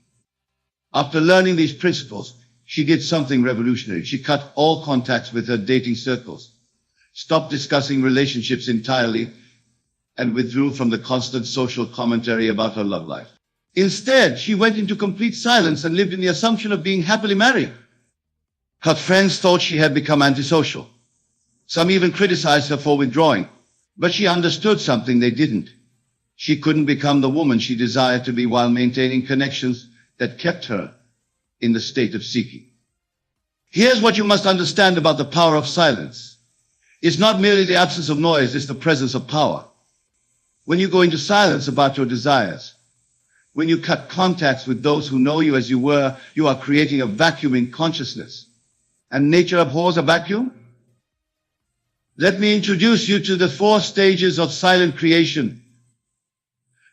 After learning these principles, she did something revolutionary. She cut all contacts with her dating circles, stopped discussing relationships entirely, and withdrew from the constant social commentary about her love life. Instead, she went into complete silence and lived in the assumption of being happily married. Her friends thought she had become antisocial. Some even criticized her for withdrawing, but she understood something they didn't. She couldn't become the woman she desired to be while maintaining connections that kept her in the state of seeking. Here's what you must understand about the power of silence. It's not merely the absence of noise, it's the presence of power. When you go into silence about your desires, when you cut contacts with those who know you as you were, you are creating a vacuum in consciousness. And nature abhors a vacuum? Let me introduce you to the 4 stages of silent creation.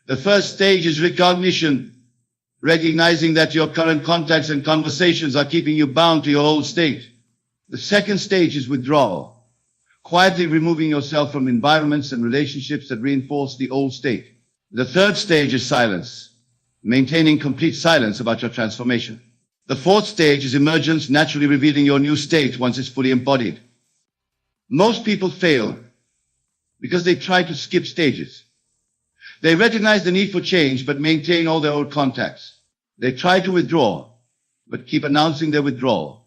The first stage is recognition, recognizing that your current contacts and conversations are keeping you bound to your old state. The second stage is withdrawal, quietly removing yourself from environments and relationships that reinforce the old state. The third stage is silence, maintaining complete silence about your transformation. The fourth stage is emergence, naturally revealing your new state once it's fully embodied. Most people fail because they try to skip stages. They recognize the need for change but maintain all their old contacts. They try to withdraw but keep announcing their withdrawal.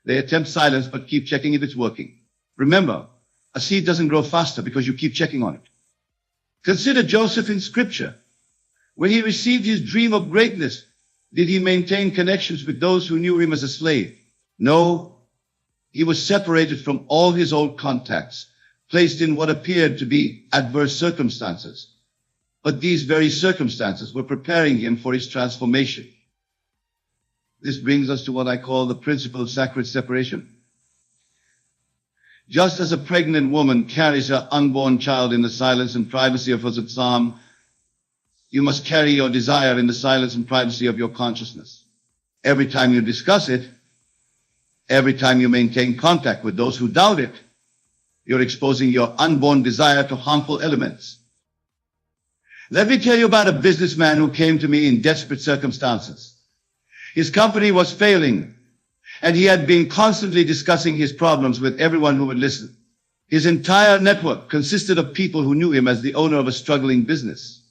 They attempt silence but keep checking if it's working. Remember, a seed doesn't grow faster because you keep checking on it. Consider Joseph in Scripture. When he received his dream of greatness, did he maintain connections with those who knew him as a slave? No. He was separated from all his old contacts, placed in what appeared to be adverse circumstances. But these very circumstances were preparing him for his transformation. This brings us to what I call the principle of sacred separation. Just as a pregnant woman carries her unborn child in the silence and privacy of her psalm, you must carry your desire in the silence and privacy of your consciousness. Every time you discuss it, every time you maintain contact with those who doubt it, you're exposing your unborn desire to harmful elements. Let me tell you about a businessman who came to me in desperate circumstances. His company was failing, and he had been constantly discussing his problems with everyone who would listen. His entire network consisted of people who knew him as the owner of a struggling business.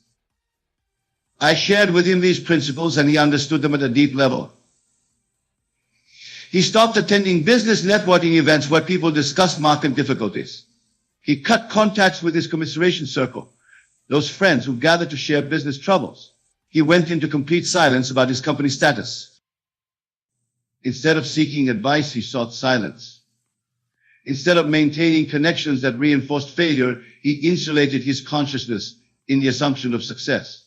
I shared with him these principles, and he understood them at a deep level. He stopped attending business networking events where people discussed market difficulties. He cut contacts with his commiseration circle, those friends who gathered to share business troubles. He went into complete silence about his company status. Instead of seeking advice, he sought silence. Instead of maintaining connections that reinforced failure, he insulated his consciousness in the assumption of success.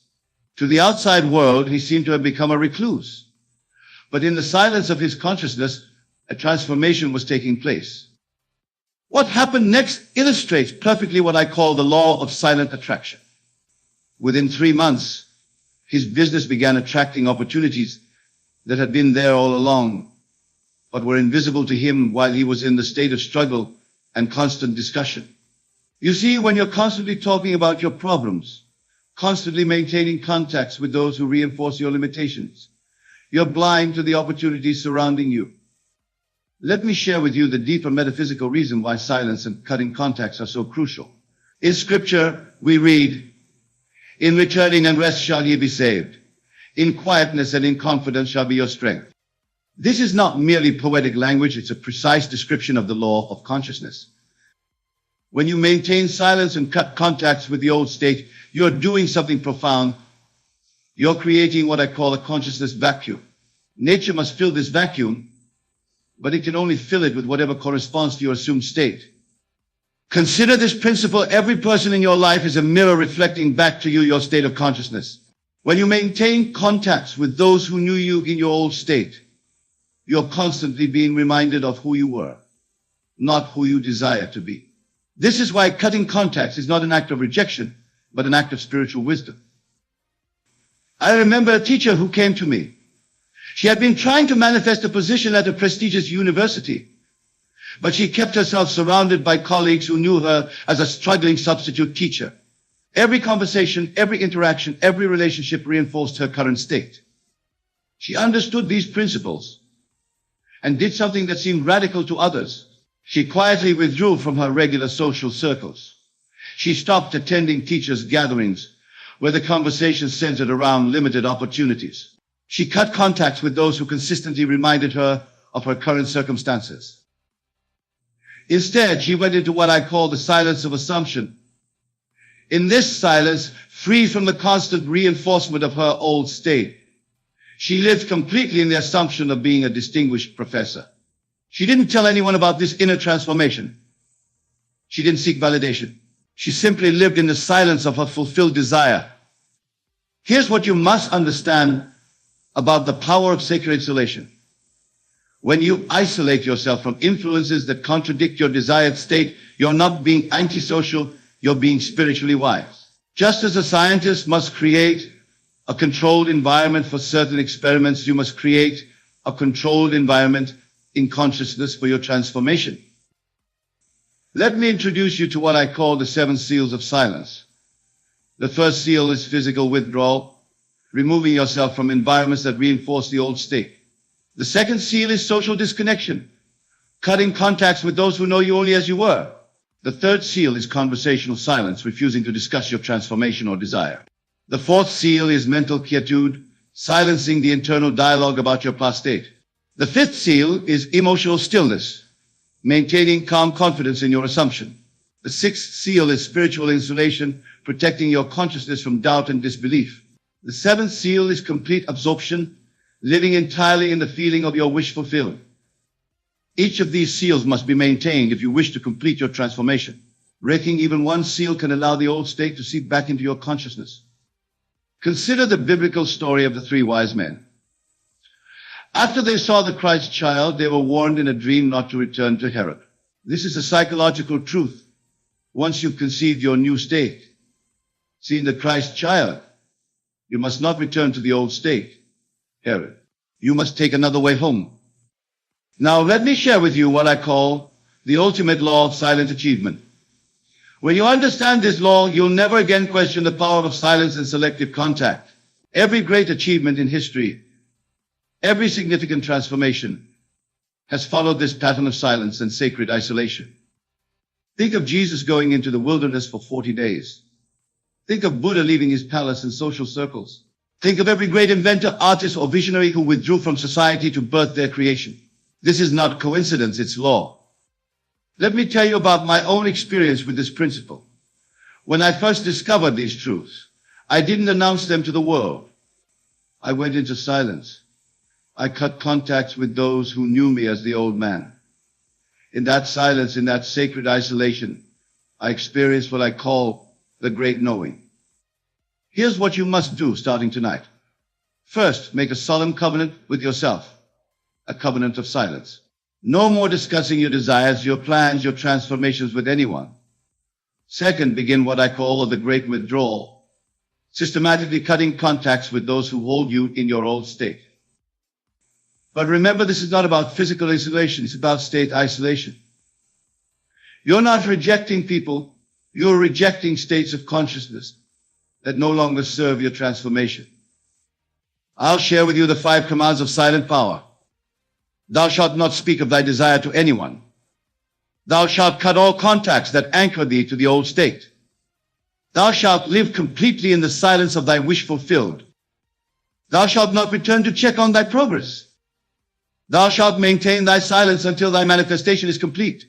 To the outside world, he seemed to have become a recluse. But in the silence of his consciousness, a transformation was taking place. What happened next illustrates perfectly what I call the law of silent attraction. Within 3 months, his business began attracting opportunities that had been there all along, but were invisible to him while he was in the state of struggle and constant discussion. You see, when you're constantly talking about your problems, constantly maintaining contacts with those who reinforce your limitations, you're blind to the opportunities surrounding you. Let me share with you the deeper metaphysical reason why silence and cutting contacts are so crucial. In Scripture, we read, "In returning and rest shall ye be saved. In quietness and in confidence shall be your strength." This is not merely poetic language, it's a precise description of the law of consciousness. When you maintain silence and cut contacts with the old state, you're doing something profound. You're creating what I call a consciousness vacuum. Nature must fill this vacuum, but it can only fill it with whatever corresponds to your assumed state. Consider this principle: every person in your life is a mirror reflecting back to you your state of consciousness. When you maintain contacts with those who knew you in your old state, you're constantly being reminded of who you were, not who you desire to be. This is why cutting contacts is not an act of rejection, but an act of spiritual wisdom. I remember a teacher who came to me. She had been trying to manifest a position at a prestigious university, but she kept herself surrounded by colleagues who knew her as a struggling substitute teacher. Every conversation, every interaction, every relationship reinforced her current state. She understood these principles and did something that seemed radical to others. She quietly withdrew from her regular social circles. She stopped attending teachers' gatherings where the conversation centered around limited opportunities. She cut contacts with those who consistently reminded her of her current circumstances. Instead, she went into what I call the silence of assumption. In this silence, free from the constant reinforcement of her old state, she lived completely in the assumption of being a distinguished professor. She didn't tell anyone about this inner transformation. She didn't seek validation. She simply lived in the silence of her fulfilled desire. Here's what you must understand about the power of sacred isolation. When you isolate yourself from influences that contradict your desired state, you're not being antisocial, you're being spiritually wise. Just as a scientist must create a controlled environment for certain experiments, you must create a controlled environment in consciousness for your transformation. Let me introduce you to what I call the 7 seals of silence. The first seal is physical withdrawal, removing yourself from environments that reinforce the old state. The second seal is social disconnection, cutting contacts with those who know you only as you were. The third seal is conversational silence, refusing to discuss your transformation or desire. The fourth seal is mental quietude, silencing the internal dialogue about your past state. The fifth seal is emotional stillness, maintaining calm confidence in your assumption. The sixth seal is spiritual insulation, protecting your consciousness from doubt and disbelief. The seventh seal is complete absorption, living entirely in the feeling of your wish fulfilled. Each of these seals must be maintained if you wish to complete your transformation. Breaking even one seal can allow the old state to seep back into your consciousness. Consider the biblical story of the 3 wise men. After they saw the Christ child, they were warned in a dream not to return to Herod. This is a psychological truth. Once you've conceived your new state, seen the Christ child, you must not return to the old state, Herod. You must take another way home. Now let me share with you what I call the ultimate law of silent achievement. When you understand this law, you'll never again question the power of silence and selective contact. Every great achievement in history, every significant transformation has followed this pattern of silence and sacred isolation. Think of Jesus going into the wilderness for 40 days. Think of Buddha leaving his palace and social circles. Think of every great inventor, artist, or visionary who withdrew from society to birth their creation. This is not coincidence, it's law. Let me tell you about my own experience with this principle. When I first discovered these truths, I didn't announce them to the world. I went into silence. I cut contacts with those who knew me as the old man. In that silence, in that sacred isolation, I experienced what I call the great knowing. Here's what you must do starting tonight. First, make a solemn covenant with yourself, a covenant of silence. No more discussing your desires, your plans, your transformations with anyone. Second, begin what I call the great withdrawal, systematically cutting contacts with those who hold you in your old state. But remember, this is not about physical isolation, it's about state isolation. You're not rejecting people, you're rejecting states of consciousness that no longer serve your transformation. I'll share with you the 5 commands of silent power. Thou shalt not speak of thy desire to anyone. Thou shalt cut all contacts that anchor thee to the old state. Thou shalt live completely in the silence of thy wish fulfilled. Thou shalt not return to check on thy progress. Thou shalt maintain thy silence until thy manifestation is complete.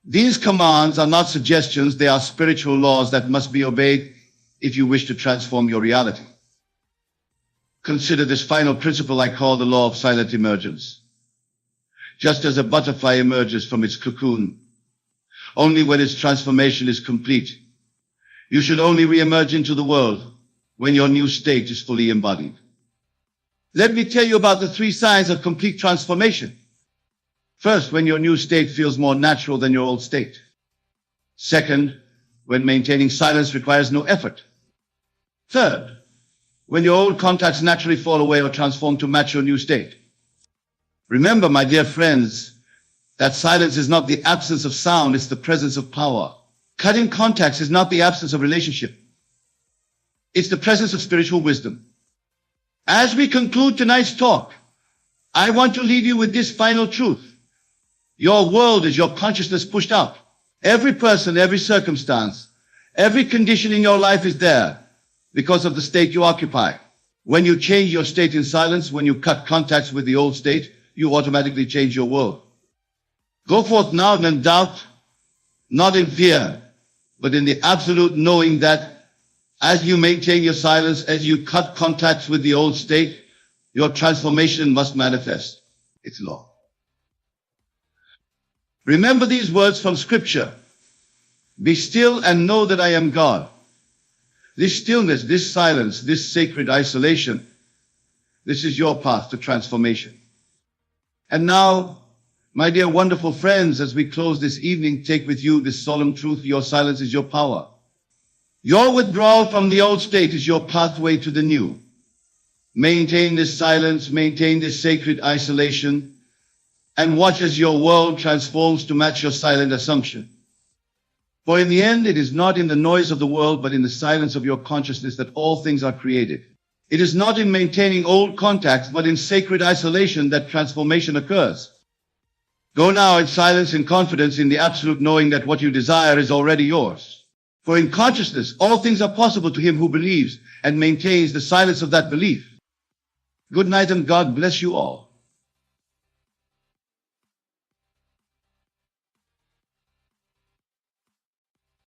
These commands are not suggestions, they are spiritual laws that must be obeyed if you wish to transform your reality. Consider this final principle I call the law of silent emergence. Just as a butterfly emerges from its cocoon, only when its transformation is complete, you should only re-emerge into the world when your new state is fully embodied. Let me tell you about the 3 signs of complete transformation. First, when your new state feels more natural than your old state. Second, when maintaining silence requires no effort. Third, when your old contacts naturally fall away or transform to match your new state. Remember, my dear friends, that silence is not the absence of sound, it's the presence of power. Cutting contacts is not the absence of relationship. It's the presence of spiritual wisdom. As we conclude tonight's talk, I want to leave you with this final truth. Your world is your consciousness pushed out. Every person, every circumstance, every condition in your life is there because of the state you occupy. When you change your state in silence, when you cut contacts with the old state, you automatically change your world. Go forth now in doubt, not in fear, but in the absolute knowing that as you maintain your silence, as you cut contacts with the old state, your transformation must manifest. It's law. Remember these words from Scripture. Be still and know that I am God. This stillness, this silence, this sacred isolation, this is your path to transformation. And now, my dear wonderful friends, as we close this evening, take with you this solemn truth: your silence is your power. Your withdrawal from the old state is your pathway to the new. Maintain this silence, maintain this sacred isolation, and watch as your world transforms to match your silent assumption. For in the end, it is not in the noise of the world, but in the silence of your consciousness that all things are created. It is not in maintaining old contacts, but in sacred isolation that transformation occurs. Go now in silence and confidence in the absolute knowing that what you desire is already yours. For in consciousness, all things are possible to him who believes and maintains the silence of that belief. Good night and God bless you all.